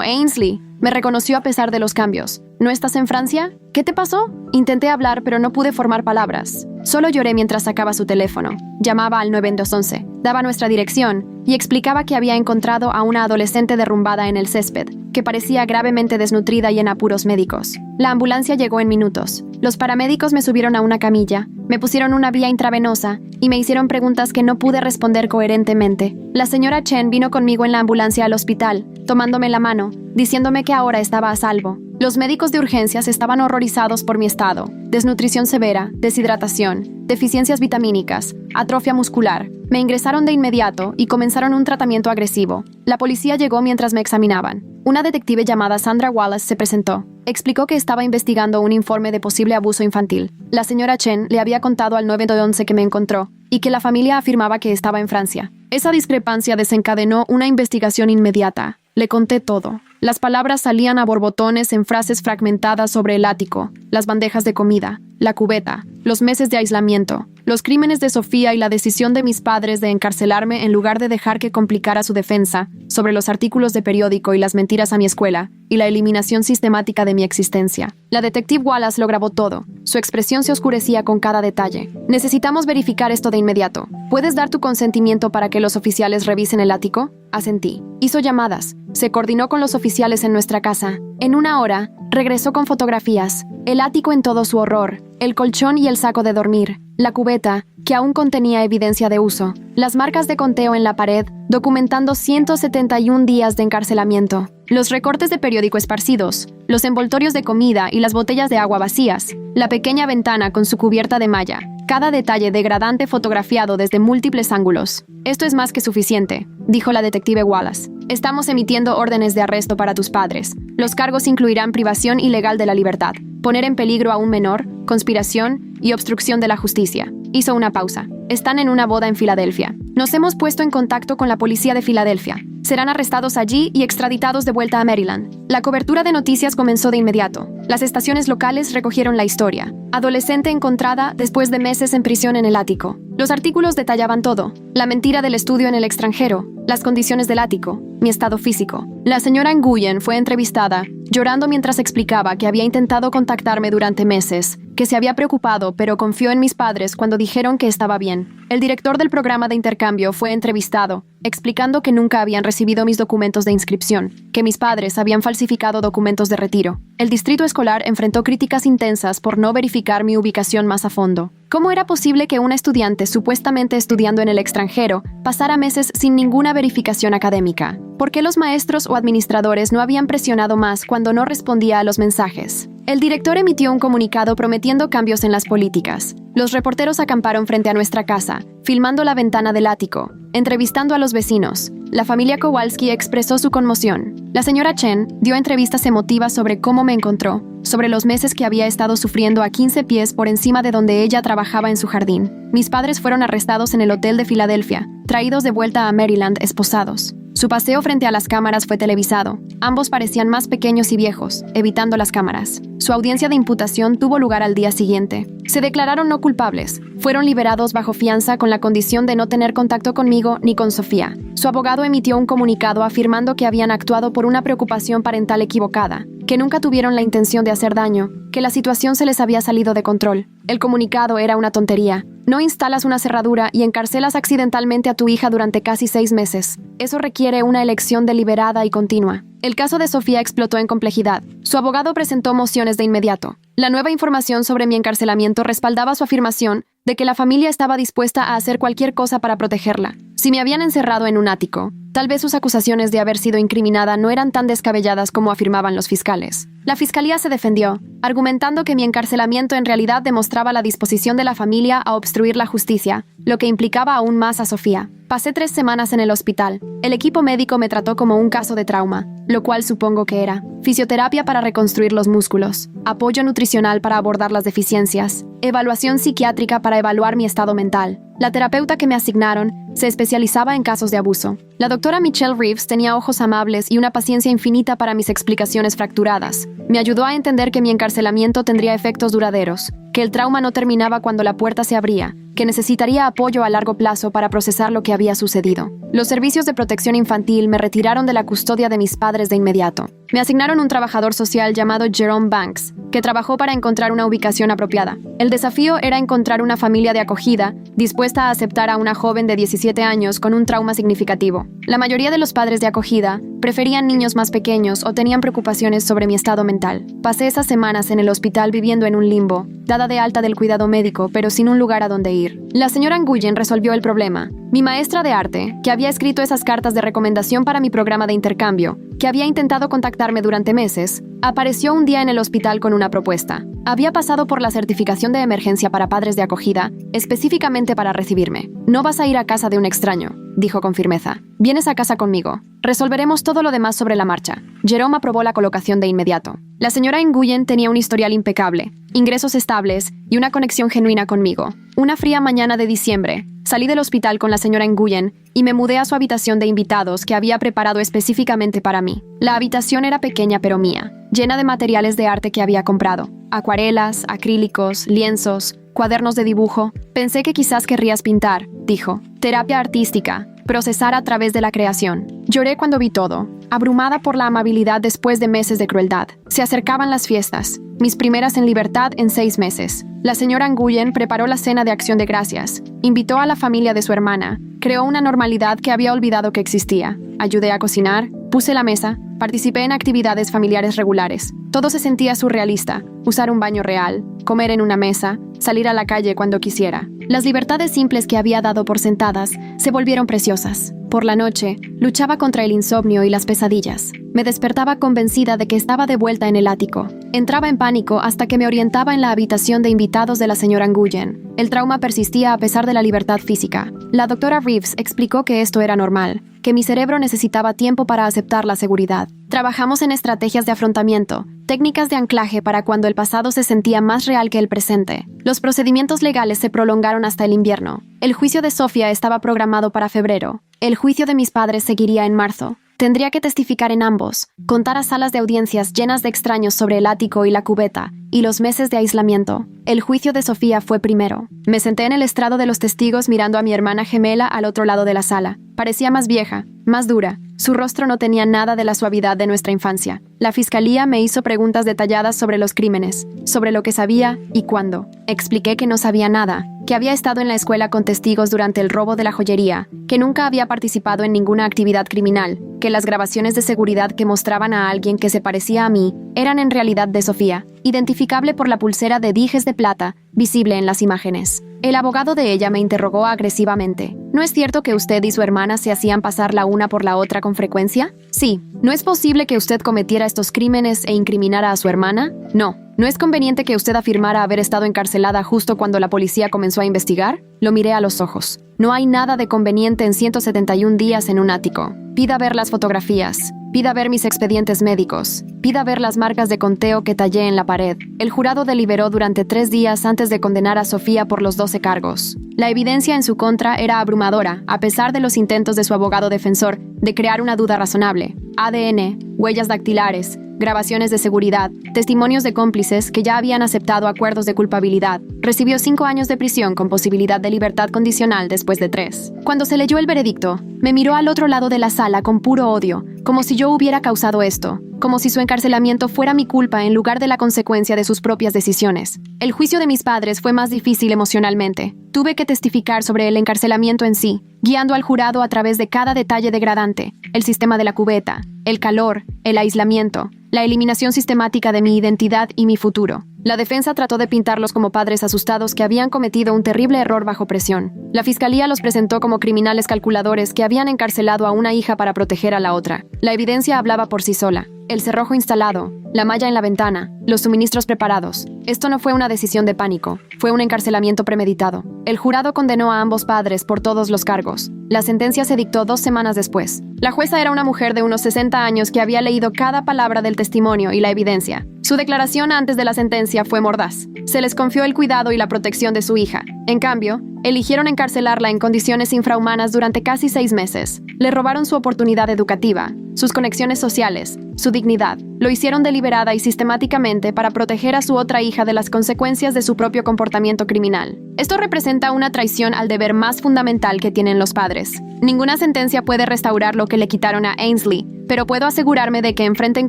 Ainsley. Me reconoció a pesar de los cambios. ¿No estás en Francia? ¿Qué te pasó? Intenté hablar, pero no pude formar palabras. Solo lloré mientras sacaba su teléfono. Llamaba al 911, daba nuestra dirección y explicaba que había encontrado a una adolescente derrumbada en el césped, que parecía gravemente desnutrida y en apuros médicos. La ambulancia llegó en minutos. Los paramédicos me subieron a una camilla, me pusieron una vía intravenosa y me hicieron preguntas que no pude responder coherentemente. La señora Chen vino conmigo en la ambulancia al hospital, tomándome la mano, diciéndome que ahora estaba a salvo. Los médicos de urgencias estaban horrorizados por mi estado. Desnutrición severa, deshidratación, deficiencias vitamínicas, atrofia muscular. Me ingresaron de inmediato y comenzaron un tratamiento agresivo. La policía llegó mientras me examinaban. Una detective llamada Sandra Wallace se presentó. Explicó que estaba investigando un informe de posible abuso infantil. La señora Chen le había contado al 911 que me encontró y que la familia afirmaba que estaba en Francia. Esa discrepancia desencadenó una investigación inmediata. Le conté todo. Las palabras salían a borbotones en frases fragmentadas sobre el ático, las bandejas de comida, la cubeta, los meses de aislamiento, los crímenes de Sofía y la decisión de mis padres de encarcelarme en lugar de dejar que complicara su defensa, sobre los artículos de periódico y las mentiras a mi escuela, y la eliminación sistemática de mi existencia. La detective Wallace lo grabó todo. Su expresión se oscurecía con cada detalle. Necesitamos verificar esto de inmediato. ¿Puedes dar tu consentimiento para que los oficiales revisen el ático? Asentí. Hizo llamadas. Se coordinó con los oficiales en nuestra casa. En una hora, regresó con fotografías. El ático en todo su horror. El colchón y el saco de dormir. La cubeta, que aún contenía evidencia de uso. Las marcas de conteo en la pared, documentando 171 días de encarcelamiento. Los recortes de periódico esparcidos. Los envoltorios de comida y las botellas de agua vacías. La pequeña ventana con su cubierta de malla. Cada detalle degradante fotografiado desde múltiples ángulos. Esto es más que suficiente, dijo la detective Wallace. Estamos emitiendo órdenes de arresto para tus padres. Los cargos incluirán privación ilegal de la libertad, poner en peligro a un menor, conspiración y obstrucción de la justicia. Hizo una pausa. Están en una boda en Filadelfia. Nos hemos puesto en contacto con la policía de Filadelfia. Serán arrestados allí y extraditados de vuelta a Maryland. La cobertura de noticias comenzó de inmediato. Las estaciones locales recogieron la historia. Adolescente encontrada después de meses en prisión en el ático. Los artículos detallaban todo. La mentira del estudio en el extranjero, las condiciones del ático, mi estado físico. La señora Nguyen fue entrevistada, llorando mientras explicaba que había intentado contactarme durante meses, que se había preocupado pero confió en mis padres cuando dijeron que estaba bien. El director del programa de intercambio fue entrevistado, explicando que nunca habían recibido mis documentos de inscripción, que mis padres habían falsificado documentos de retiro. El distrito escolar enfrentó críticas intensas por no verificar mi ubicación más a fondo. ¿Cómo era posible que una estudiante supuestamente estudiando en el extranjero pasara meses sin ninguna verificación académica? ¿Por qué los maestros o administradores no habían presionado más cuando no respondía a los mensajes? El director emitió un comunicado prometiendo cambios en las políticas. Los reporteros acamparon frente a nuestra casa, filmando la ventana del ático, entrevistando a los vecinos. La familia Kowalski expresó su conmoción. La señora Chen dio entrevistas emotivas sobre cómo me encontró, sobre los meses que había estado sufriendo a 15 pies por encima de donde ella trabajaba en su jardín. Mis padres fueron arrestados en el hotel de Filadelfia, traídos de vuelta a Maryland esposados. Su paseo frente a las cámaras fue televisado. Ambos parecían más pequeños y viejos, evitando las cámaras. Su audiencia de imputación tuvo lugar al día siguiente. Se declararon no culpables. Fueron liberados bajo fianza con la condición de no tener contacto conmigo ni con Sofía. Su abogado emitió un comunicado afirmando que habían actuado por una preocupación parental equivocada, que nunca tuvieron la intención de hacer daño, que la situación se les había salido de control. El comunicado era una tontería. No instalas una cerradura y encarcelas accidentalmente a tu hija durante casi 6 meses. Eso requiere una elección deliberada y continua. El caso de Sofía explotó en complejidad. Su abogado presentó mociones de inmediato. La nueva información sobre mi encarcelamiento respaldaba su afirmación de que la familia estaba dispuesta a hacer cualquier cosa para protegerla. Si me habían encerrado en un ático, tal vez sus acusaciones de haber sido incriminada no eran tan descabelladas como afirmaban los fiscales. La fiscalía se defendió, argumentando que mi encarcelamiento en realidad demostraba la disposición de la familia a obstruir la justicia, lo que implicaba aún más a Sofía. Pasé 3 semanas en el hospital. El equipo médico me trató como un caso de trauma, lo cual supongo que era. Fisioterapia para reconstruir los músculos, apoyo nutricional para abordar las deficiencias, evaluación psiquiátrica para evaluar mi estado mental. La terapeuta que me asignaron se especializaba en casos de abuso. La doctora Michelle Reeves tenía ojos amables y una paciencia infinita para mis explicaciones fracturadas. Me ayudó a entender que mi encarcelamiento tendría efectos duraderos, que el trauma no terminaba cuando la puerta se abría, que necesitaría apoyo a largo plazo para procesar lo que había sucedido. Los servicios de protección infantil me retiraron de la custodia de mis padres de inmediato. Me asignaron un trabajador social llamado Jerome Banks, que trabajó para encontrar una ubicación apropiada. El desafío era encontrar una familia de acogida dispuesta a aceptar a una joven de 17 años con un trauma significativo. La mayoría de los padres de acogida preferían niños más pequeños o tenían preocupaciones sobre mi estado mental. Pasé esas semanas en el hospital viviendo en un limbo, dada de alta del cuidado médico, pero sin un lugar a donde ir. La señora Nguyen resolvió el problema. Mi maestra de arte, que había escrito esas cartas de recomendación para mi programa de intercambio, que había intentado contactarme durante meses, apareció un día en el hospital con una propuesta. Había pasado por la certificación de emergencia para padres de acogida, específicamente para recibirme. No vas a ir a casa de un extraño, dijo con firmeza. Vienes a casa conmigo. Resolveremos todo lo demás sobre la marcha. Jerome aprobó la colocación de inmediato. La señora Nguyen tenía un historial impecable, ingresos estables y una conexión genuina conmigo. Una fría mañana de diciembre, salí del hospital con la señora Nguyen y me mudé a su habitación de invitados que había preparado específicamente para mí. La habitación era pequeña pero mía, llena de materiales de arte que había comprado. Acuarelas, acrílicos, lienzos, cuadernos de dibujo. Pensé que quizás querrías pintar, dijo. Terapia artística, procesar a través de la creación. Lloré cuando vi todo, abrumada por la amabilidad después de meses de crueldad. Se acercaban las fiestas, mis primeras en libertad en 6 meses. La señora Nguyen preparó la cena de acción de gracias, invitó a la familia de su hermana, creó una normalidad que había olvidado que existía. Ayudé a cocinar, puse la mesa, participé en actividades familiares regulares. Todo se sentía surrealista, usar un baño real, comer en una mesa, salir a la calle cuando quisiera. Las libertades simples que había dado por sentadas se volvieron preciosas. Por la noche, luchaba contra el insomnio y las pesadillas. Me despertaba convencida de que estaba de vuelta en el ático. Entraba en pánico hasta que me orientaba en la habitación de invitados de la señora Nguyen. El trauma persistía a pesar de la libertad física. La doctora Reeves explicó que esto era normal, que mi cerebro necesitaba tiempo para aceptar la seguridad. Trabajamos en estrategias de afrontamiento, técnicas de anclaje para cuando el pasado se sentía más real que el presente. Los procedimientos legales se prolongaron hasta el invierno. El juicio de Sofía estaba programado para febrero. El juicio de mis padres seguiría en marzo. Tendría que testificar en ambos, contar a salas de audiencias llenas de extraños sobre el ático y la cubeta, y los meses de aislamiento. El juicio de Sofía fue primero. Me senté en el estrado de los testigos mirando a mi hermana gemela al otro lado de la sala. Parecía más vieja, más dura. Su rostro no tenía nada de la suavidad de nuestra infancia. La fiscalía me hizo preguntas detalladas sobre los crímenes, sobre lo que sabía y cuándo. Expliqué que no sabía nada, que había estado en la escuela con testigos durante el robo de la joyería, que nunca había participado en ninguna actividad criminal, que las grabaciones de seguridad que mostraban a alguien que se parecía a mí eran en realidad de Sofía, identificable por la pulsera de dijes de plata, visible en las imágenes. El abogado de ella me interrogó agresivamente. ¿No es cierto que usted y su hermana se hacían pasar la una por la otra con frecuencia? Sí. ¿No es posible que usted cometiera estos crímenes e incriminara a su hermana? No. ¿No es conveniente que usted afirmara haber estado encarcelada justo cuando la policía comenzó a investigar? Lo miré a los ojos. No hay nada de conveniente en 171 días en un ático. Pida ver las fotografías. Pida ver mis expedientes médicos. Pida ver las marcas de conteo que tallé en la pared. El jurado deliberó durante 3 días antes de condenar a Sofía por los 12 cargos. La evidencia en su contra era abrumadora, a pesar de los intentos de su abogado defensor de crear una duda razonable. ADN, huellas dactilares, grabaciones de seguridad, testimonios de cómplices que ya habían aceptado acuerdos de culpabilidad. Recibió 5 años de prisión con posibilidad de libertad condicional después de 3. Cuando se leyó el veredicto, me miró al otro lado de la sala con puro odio, como si yo hubiera causado esto, como si su encarcelamiento fuera mi culpa en lugar de la consecuencia de sus propias decisiones. El juicio de mis padres fue más difícil emocionalmente. Tuve que testificar sobre el encarcelamiento en sí, guiando al jurado a través de cada detalle degradante, el sistema de la cubeta, el calor, el aislamiento, la eliminación sistemática de mi identidad y mi futuro. La defensa trató de pintarlos como padres asustados que habían cometido un terrible error bajo presión. La fiscalía los presentó como criminales calculadores que habían encarcelado a una hija para proteger a la otra. La evidencia hablaba por sí sola. El cerrojo instalado, la malla en la ventana, los suministros preparados. Esto no fue una decisión de pánico, fue un encarcelamiento premeditado. El jurado condenó a ambos padres por todos los cargos. La sentencia se dictó 2 semanas después. La jueza era una mujer de unos 60 años que había leído cada palabra del testimonio y la evidencia. Su declaración antes de la sentencia fue mordaz. Se les confió el cuidado y la protección de su hija. En cambio, eligieron encarcelarla en condiciones infrahumanas durante casi 6 meses. Le robaron su oportunidad educativa, sus conexiones sociales, su dignidad. Lo hicieron deliberada y sistemáticamente para proteger a su otra hija de las consecuencias de su propio comportamiento criminal. Esto representa una traición al deber más fundamental que tienen los padres. Ninguna sentencia puede restaurar lo que le quitaron a Ainsley, pero puedo asegurarme de que enfrenten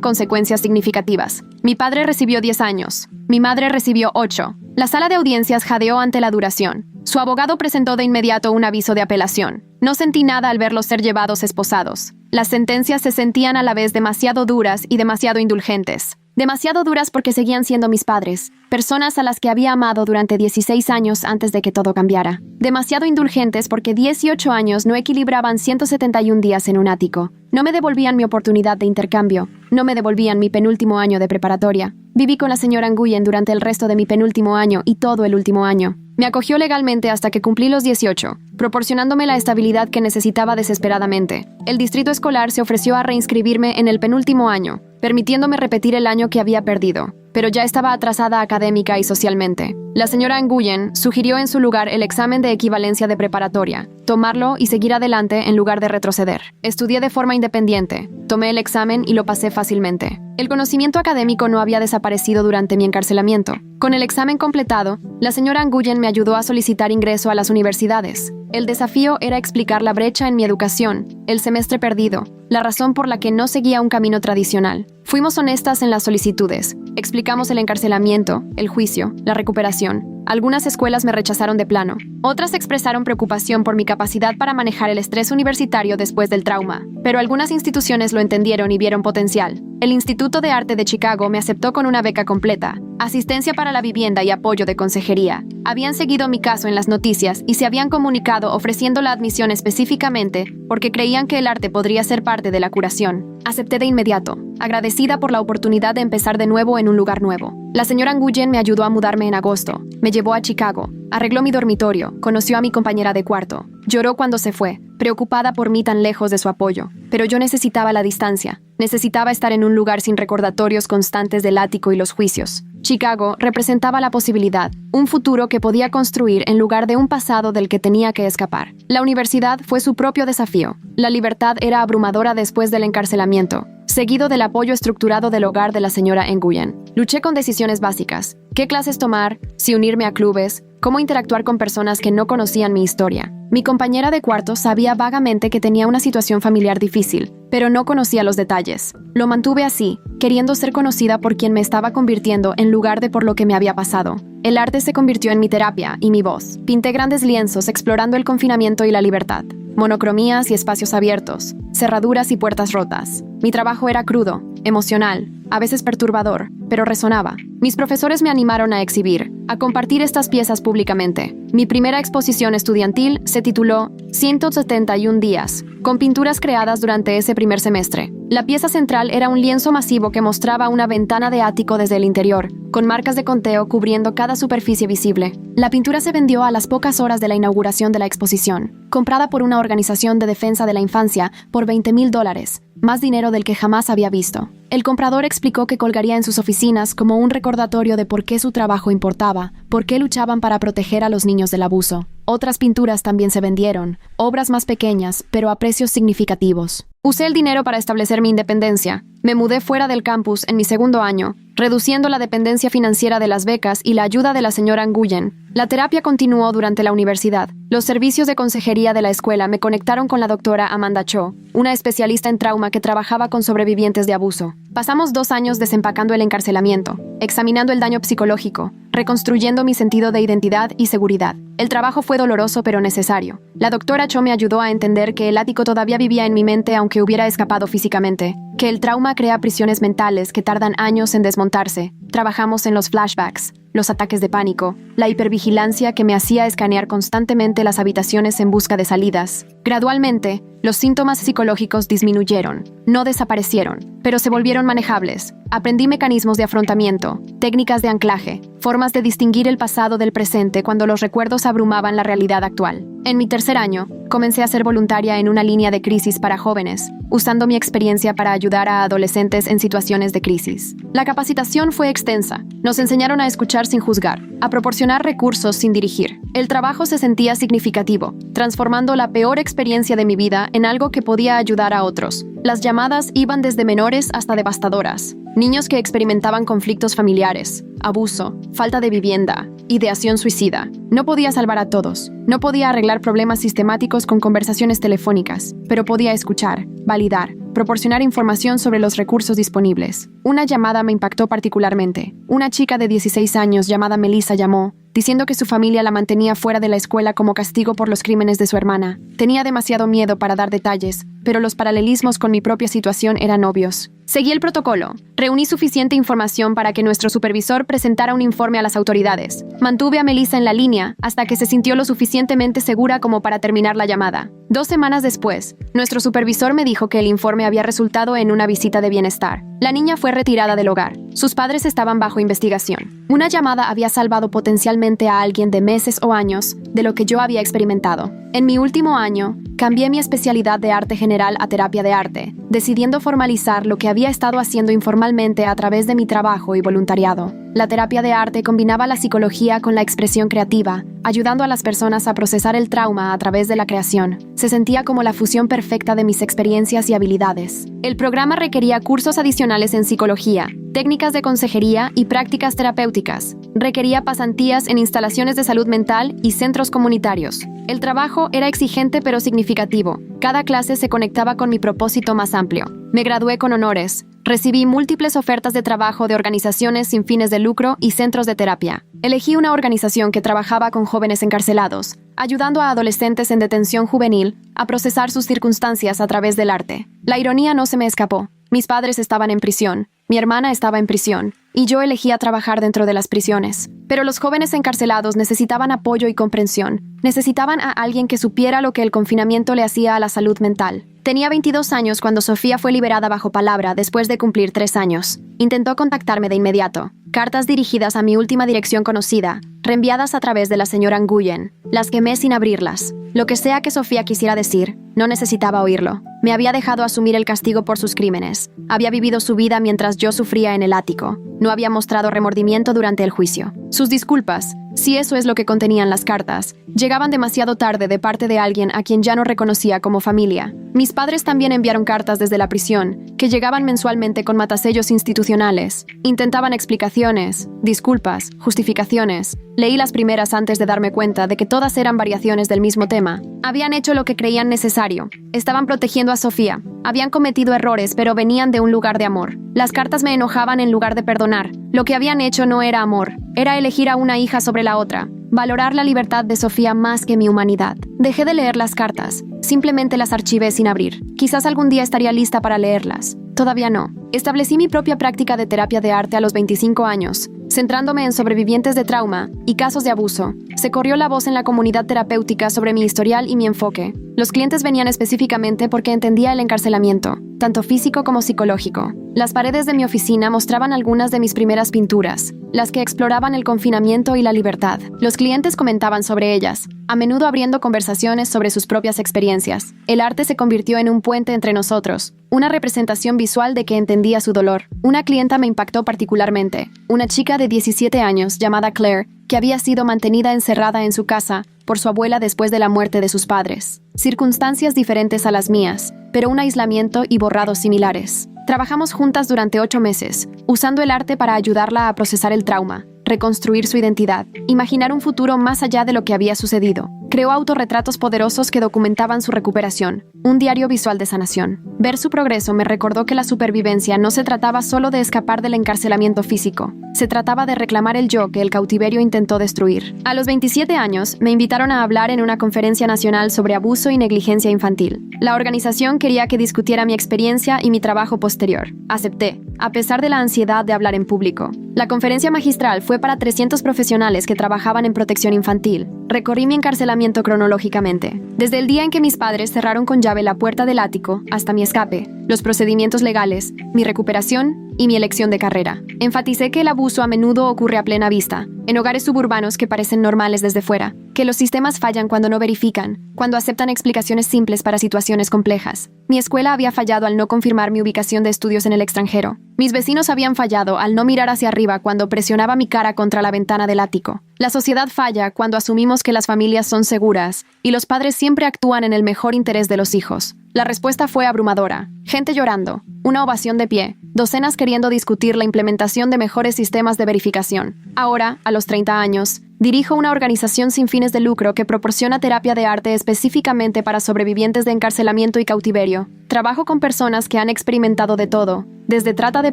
consecuencias significativas. Mi padre recibió 10 años. Mi madre recibió 8. La sala de audiencias jadeó ante la duración. Su abogado presentó de inmediato un aviso de apelación. No sentí nada al verlos ser llevados esposados. Las sentencias se sentían a la vez demasiado duras y demasiado indulgentes. Demasiado duras porque seguían siendo mis padres, personas a las que había amado durante 16 años antes de que todo cambiara. Demasiado indulgentes porque 18 años no equilibraban 171 días en un ático. No me devolvían mi oportunidad de intercambio. No me devolvían mi penúltimo año de preparatoria. Viví con la señora Nguyen durante el resto de mi penúltimo año y todo el último año. Me acogió legalmente hasta que cumplí los 18, proporcionándome la estabilidad que necesitaba desesperadamente. El distrito escolar se ofreció a reinscribirme en el penúltimo año, permitiéndome repetir el año que había perdido, pero ya estaba atrasada académica y socialmente. La señora Nguyen sugirió en su lugar el examen de equivalencia de preparatoria, tomarlo y seguir adelante en lugar de retroceder. Estudié de forma independiente, tomé el examen y lo pasé fácilmente. El conocimiento académico no había desaparecido durante mi encarcelamiento. Con el examen completado, la señora Nguyen me ayudó a solicitar ingreso a las universidades. El desafío era explicar la brecha en mi educación, el semestre perdido, la razón por la que no seguía un camino tradicional. Fuimos honestas en las solicitudes. Explicamos el encarcelamiento, el juicio, la recuperación. Algunas escuelas me rechazaron de plano. Otras expresaron preocupación por mi capacidad para manejar el estrés universitario después del trauma. Pero algunas instituciones lo entendieron y vieron potencial. El Instituto de Arte de Chicago me aceptó con una beca completa, asistencia para la vivienda y apoyo de consejería. Habían seguido mi caso en las noticias y se habían comunicado ofreciendo la admisión específicamente porque creían que el arte podría ser parte de la curación. Acepté de inmediato, agradecida por la oportunidad de empezar de nuevo en un lugar nuevo. La señora Nguyen me ayudó a mudarme en agosto. Me llevó a Chicago, arregló mi dormitorio, conoció a mi compañera de cuarto. Lloró cuando se fue, preocupada por mí tan lejos de su apoyo. Pero yo necesitaba la distancia. Necesitaba estar en un lugar sin recordatorios constantes del ático y los juicios. Chicago representaba la posibilidad, un futuro que podía construir en lugar de un pasado del que tenía que escapar. La universidad fue su propio desafío. La libertad era abrumadora después del encarcelamiento, seguido del apoyo estructurado del hogar de la señora Nguyen. Luché con decisiones básicas. ¿Qué clases tomar? Si unirme a clubes. Cómo interactuar con personas que no conocían mi historia. Mi compañera de cuarto sabía vagamente que tenía una situación familiar difícil, pero no conocía los detalles. Lo mantuve así, queriendo ser conocida por quien me estaba convirtiendo en lugar de por lo que me había pasado. El arte se convirtió en mi terapia y mi voz. Pinté grandes lienzos explorando el confinamiento y la libertad. Monocromías y espacios abiertos, cerraduras y puertas rotas. Mi trabajo era crudo, emocional, a veces perturbador, pero resonaba. Mis profesores me animaron a exhibir, a compartir estas piezas públicamente. Mi primera exposición estudiantil se tituló 171 días, con pinturas creadas durante ese primer semestre. La pieza central era un lienzo masivo que mostraba una ventana de ático desde el interior, con marcas de conteo cubriendo cada superficie visible. La pintura se vendió a las pocas horas de la inauguración de la exposición, comprada por una organización de defensa de la infancia por $20,000, más dinero del que jamás había visto. El comprador explicó que colgaría en sus oficinas como un recordatorio de por qué su trabajo importaba, por qué luchaban para proteger a los niños del abuso. Otras pinturas también se vendieron, obras más pequeñas, pero a precios significativos. Usé el dinero para establecer mi independencia. Me mudé fuera del campus en mi segundo año, reduciendo la dependencia financiera de las becas y la ayuda de la señora Nguyen. La terapia continuó durante la universidad. Los servicios de consejería de la escuela me conectaron con la doctora Amanda Cho, una especialista en trauma que trabajaba con sobrevivientes de abuso. Pasamos 2 años desempacando el encarcelamiento, examinando el daño psicológico, reconstruyendo mi sentido de identidad y seguridad. El trabajo fue doloroso pero necesario. La doctora Cho me ayudó a entender que el ático todavía vivía en mi mente aunque hubiera escapado físicamente. que el trauma crea prisiones mentales que tardan años en desmontarse. Trabajamos en los flashbacks, los ataques de pánico, la hipervigilancia que me hacía escanear constantemente las habitaciones en busca de salidas. Gradualmente, los síntomas psicológicos disminuyeron, no desaparecieron, pero se volvieron manejables. Aprendí mecanismos de afrontamiento, técnicas de anclaje, formas de distinguir el pasado del presente cuando los recuerdos abrumaban la realidad actual. En mi tercer año, comencé a ser voluntaria en una línea de crisis para jóvenes, usando mi experiencia para ayudar a adolescentes en situaciones de crisis. La capacitación fue extensa. Nos enseñaron a escuchar sin juzgar, a proporcionar recursos sin dirigir. El trabajo se sentía significativo, transformando la peor experiencia de mi vida en algo que podía ayudar a otros. Las llamadas iban desde menores hasta devastadoras. Niños que experimentaban conflictos familiares, abuso, falta de vivienda, ideación suicida. No podía salvar a todos. No podía arreglar problemas sistemáticos con conversaciones telefónicas, pero podía escuchar, validar, proporcionar información sobre los recursos disponibles. Una llamada me impactó particularmente. Una chica de 16 años llamada Melissa llamó, diciendo que su familia la mantenía fuera de la escuela como castigo por los crímenes de su hermana. Tenía demasiado miedo para dar detalles, pero los paralelismos con mi propia situación eran obvios. Seguí el protocolo. Reuní suficiente información para que nuestro supervisor presentara un informe a las autoridades. Mantuve a Melissa en la línea hasta que se sintió lo suficientemente segura como para terminar la llamada. 2 semanas después, nuestro supervisor me dijo que el informe había resultado en una visita de bienestar. La niña fue retirada del hogar. Sus padres estaban bajo investigación. Una llamada había salvado potencialmente a alguien de meses o años de lo que yo había experimentado. En mi último año, cambié mi especialidad de arte general a terapia de arte, decidiendo formalizar lo que había estado haciendo informalmente a través de mi trabajo y voluntariado. La terapia de arte combinaba la psicología con la expresión creativa, ayudando a las personas a procesar el trauma a través de la creación. Se sentía como la fusión perfecta de mis experiencias y habilidades. El programa requería cursos adicionales en psicología, técnicas de consejería y prácticas terapéuticas. Requería pasantías en instalaciones de salud mental y centros comunitarios. El trabajo era exigente pero significativo. Cada clase se conectaba con mi propósito más amplio. Me gradué con honores. Recibí múltiples ofertas de trabajo de organizaciones sin fines de lucro y centros de terapia. Elegí una organización que trabajaba con jóvenes encarcelados, ayudando a adolescentes en detención juvenil a procesar sus circunstancias a través del arte. La ironía no se me escapó. Mis padres estaban en prisión, mi hermana estaba en prisión, y yo elegía trabajar dentro de las prisiones. Pero los jóvenes encarcelados necesitaban apoyo y comprensión. Necesitaban a alguien que supiera lo que el confinamiento le hacía a la salud mental. Tenía 22 años cuando Sofía fue liberada bajo palabra después de cumplir 3 años. Intentó contactarme de inmediato. Cartas dirigidas a mi última dirección conocida, reenviadas a través de la señora Nguyen. Las quemé sin abrirlas. Lo que sea que Sofía quisiera decir, no necesitaba oírlo. Me había dejado asumir el castigo por sus crímenes. Había vivido su vida mientras yo sufría en el ático. No había mostrado remordimiento durante el juicio. Sus disculpas, si eso es lo que contenían las cartas, llegaban demasiado tarde de parte de alguien a quien ya no reconocía como familia. Mis padres también enviaron cartas desde la prisión, que llegaban mensualmente con matasellos institucionales. Intentaban explicaciones, disculpas, justificaciones. Leí las primeras antes de darme cuenta de que todas eran variaciones del mismo tema. Habían hecho lo que creían necesario. Estaban protegiendo a Sofía. Habían cometido errores, pero venían de un lugar de amor. Las cartas me enojaban en lugar de perdonar. Lo que habían hecho no era amor. Era elegir a una hija sobre la otra. Valorar la libertad de Sofía más que mi humanidad. Dejé de leer las cartas. Simplemente las archivé sin abrir. Quizás algún día estaría lista para leerlas. Todavía no. Establecí mi propia práctica de terapia de arte a los 25 años, centrándome en sobrevivientes de trauma y casos de abuso. Se corrió la voz en la comunidad terapéutica sobre mi historial y mi enfoque. Los clientes venían específicamente porque entendía el encarcelamiento, tanto físico como psicológico. Las paredes de mi oficina mostraban algunas de mis primeras pinturas, las que exploraban el confinamiento y la libertad. Los clientes comentaban sobre ellas, a menudo abriendo conversaciones sobre sus propias experiencias. El arte se convirtió en un puente entre nosotros, una representación visual de que entendía su dolor. Una clienta me impactó particularmente, una chica de 17 años llamada Claire, que había sido mantenida encerrada en su casa por su abuela después de la muerte de sus padres. Circunstancias diferentes a las mías, pero un aislamiento y borrados similares. Trabajamos juntas durante 8 meses, usando el arte para ayudarla a procesar el trauma, reconstruir su identidad, imaginar un futuro más allá de lo que había sucedido. Creó autorretratos poderosos que documentaban su recuperación, un diario visual de sanación. Ver su progreso me recordó que la supervivencia no se trataba solo de escapar del encarcelamiento físico, se trataba de reclamar el yo que el cautiverio intentó destruir. A los 27 años, me invitaron a hablar en una conferencia nacional sobre abuso y negligencia infantil. La organización quería que discutiera mi experiencia y mi trabajo posterior. Acepté, a pesar de la ansiedad de hablar en público. La conferencia magistral fue para 300 profesionales que trabajaban en protección infantil. Recorrí mi encarcelamiento cronológicamente, desde el día en que mis padres cerraron con llave la puerta del ático hasta mi escape, los procedimientos legales, mi recuperación y mi elección de carrera. Enfaticé que el abuso a menudo ocurre a plena vista, en hogares suburbanos que parecen normales desde fuera, que los sistemas fallan cuando no verifican, cuando aceptan explicaciones simples para situaciones complejas. Mi escuela había fallado al no confirmar mi ubicación de estudios en el extranjero. Mis vecinos habían fallado al no mirar hacia arriba cuando presionaba mi cara contra la ventana del ático. La sociedad falla cuando asumimos que las familias son seguras y los padres siempre actúan en el mejor interés de los hijos. La respuesta fue abrumadora. Gente llorando, una ovación de pie, docenas queriendo discutir la implementación de mejores sistemas de verificación. Ahora, a los 30 años, dirijo una organización sin fines de lucro que proporciona terapia de arte específicamente para sobrevivientes de encarcelamiento y cautiverio. Trabajo con personas que han experimentado de todo, desde trata de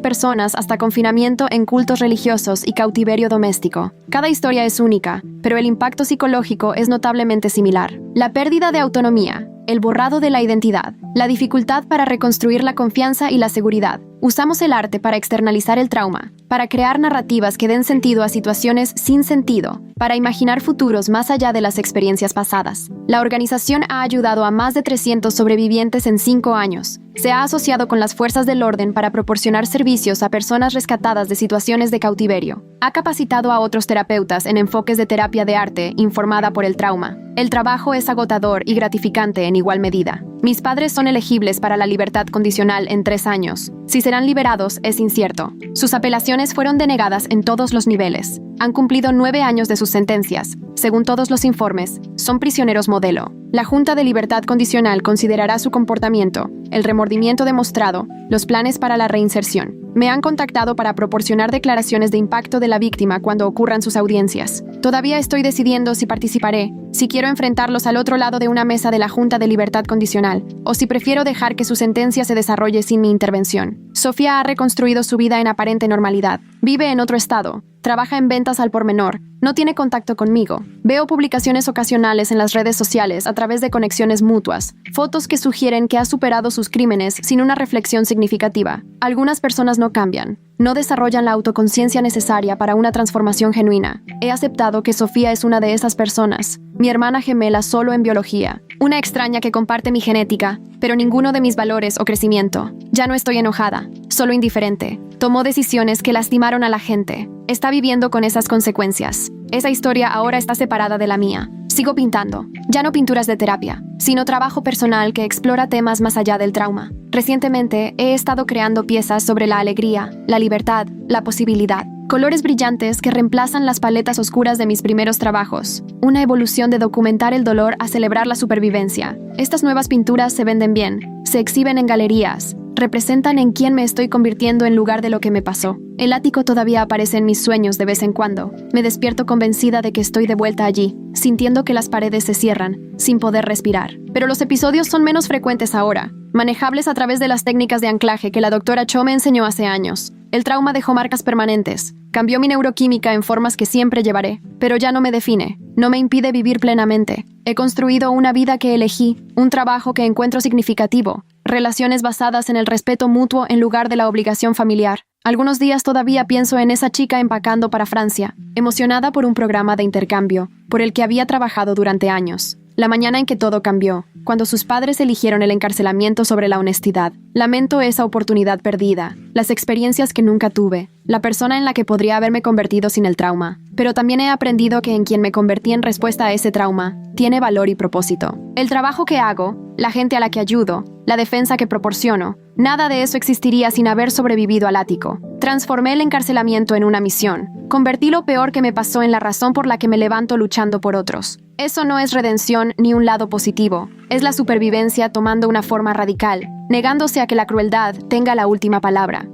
personas hasta confinamiento en cultos religiosos y cautiverio doméstico. Cada historia es única, pero el impacto psicológico es notablemente similar. La pérdida de autonomía, el borrado de la identidad, la dificultad para reconstruir la confianza y la seguridad. Usamos el arte para externalizar el trauma, para crear narrativas que den sentido a situaciones sin sentido, para imaginar futuros más allá de las experiencias pasadas. La organización ha ayudado a más de 300 sobrevivientes en 5 años. Se ha asociado con las fuerzas del orden para proporcionar servicios a personas rescatadas de situaciones de cautiverio. Ha capacitado a otros terapeutas en enfoques de terapia de arte informada por el trauma. El trabajo es agotador y gratificante en igual medida. Mis padres son elegibles para la libertad condicional en 3 años. Si serán liberados es incierto. Sus apelaciones fueron denegadas en todos los niveles. Han cumplido 9 años de sus sentencias. Según todos los informes, son prisioneros modelo. La Junta de Libertad Condicional considerará su comportamiento, el remordimiento demostrado, los planes para la reinserción. Me han contactado para proporcionar declaraciones de impacto de la víctima cuando ocurran sus audiencias. Todavía estoy decidiendo si participaré, si quiero enfrentarlos al otro lado de una mesa de la Junta de Libertad Condicional, o si prefiero dejar que su sentencia se desarrolle sin mi intervención. Sofía ha reconstruido su vida en aparente normalidad. Vive en otro estado. Trabaja en ventas al por menor. No tiene contacto conmigo. Veo publicaciones ocasionales en las redes sociales a través de conexiones mutuas. Fotos que sugieren que ha superado sus crímenes sin una reflexión significativa. Algunas personas no cambian. No desarrollan la autoconciencia necesaria para una transformación genuina. He aceptado que Sofía es una de esas personas. Mi hermana gemela solo en biología. Una extraña que comparte mi genética, pero ninguno de mis valores o crecimiento. Ya no estoy enojada, solo indiferente. Tomó decisiones que lastimaron a la gente. Está viviendo con esas consecuencias. Esa historia ahora está separada de la mía. Sigo pintando, ya no pinturas de terapia, sino trabajo personal que explora temas más allá del trauma. Recientemente he estado creando piezas sobre la alegría, la libertad, la posibilidad. Colores brillantes que reemplazan las paletas oscuras de mis primeros trabajos. Una evolución de documentar el dolor a celebrar la supervivencia. Estas nuevas pinturas se venden bien, se exhiben en galerías, representan en quién me estoy convirtiendo en lugar de lo que me pasó. El ático todavía aparece en mis sueños de vez en cuando. Me despierto convencida de que estoy de vuelta allí, sintiendo que las paredes se cierran, sin poder respirar. Pero los episodios son menos frecuentes ahora, manejables a través de las técnicas de anclaje que la doctora Cho me enseñó hace años. El trauma dejó marcas permanentes, cambió mi neuroquímica en formas que siempre llevaré, pero ya no me define, no me impide vivir plenamente. He construido una vida que elegí, un trabajo que encuentro significativo, relaciones basadas en el respeto mutuo en lugar de la obligación familiar. Algunos días todavía pienso en esa chica empacando para Francia, emocionada por un programa de intercambio, por el que había trabajado durante años. La mañana en que todo cambió, cuando sus padres eligieron el encarcelamiento sobre la honestidad. Lamento esa oportunidad perdida, las experiencias que nunca tuve, la persona en la que podría haberme convertido sin el trauma. Pero también he aprendido que en quien me convertí en respuesta a ese trauma, tiene valor y propósito. El trabajo que hago, la gente a la que ayudo, la defensa que proporciono, nada de eso existiría sin haber sobrevivido al ático. Transformé el encarcelamiento en una misión. Convertí lo peor que me pasó en la razón por la que me levanto luchando por otros. Eso no es redención ni un lado positivo. Es la supervivencia tomando una forma radical, negándose a que la crueldad tenga la última palabra.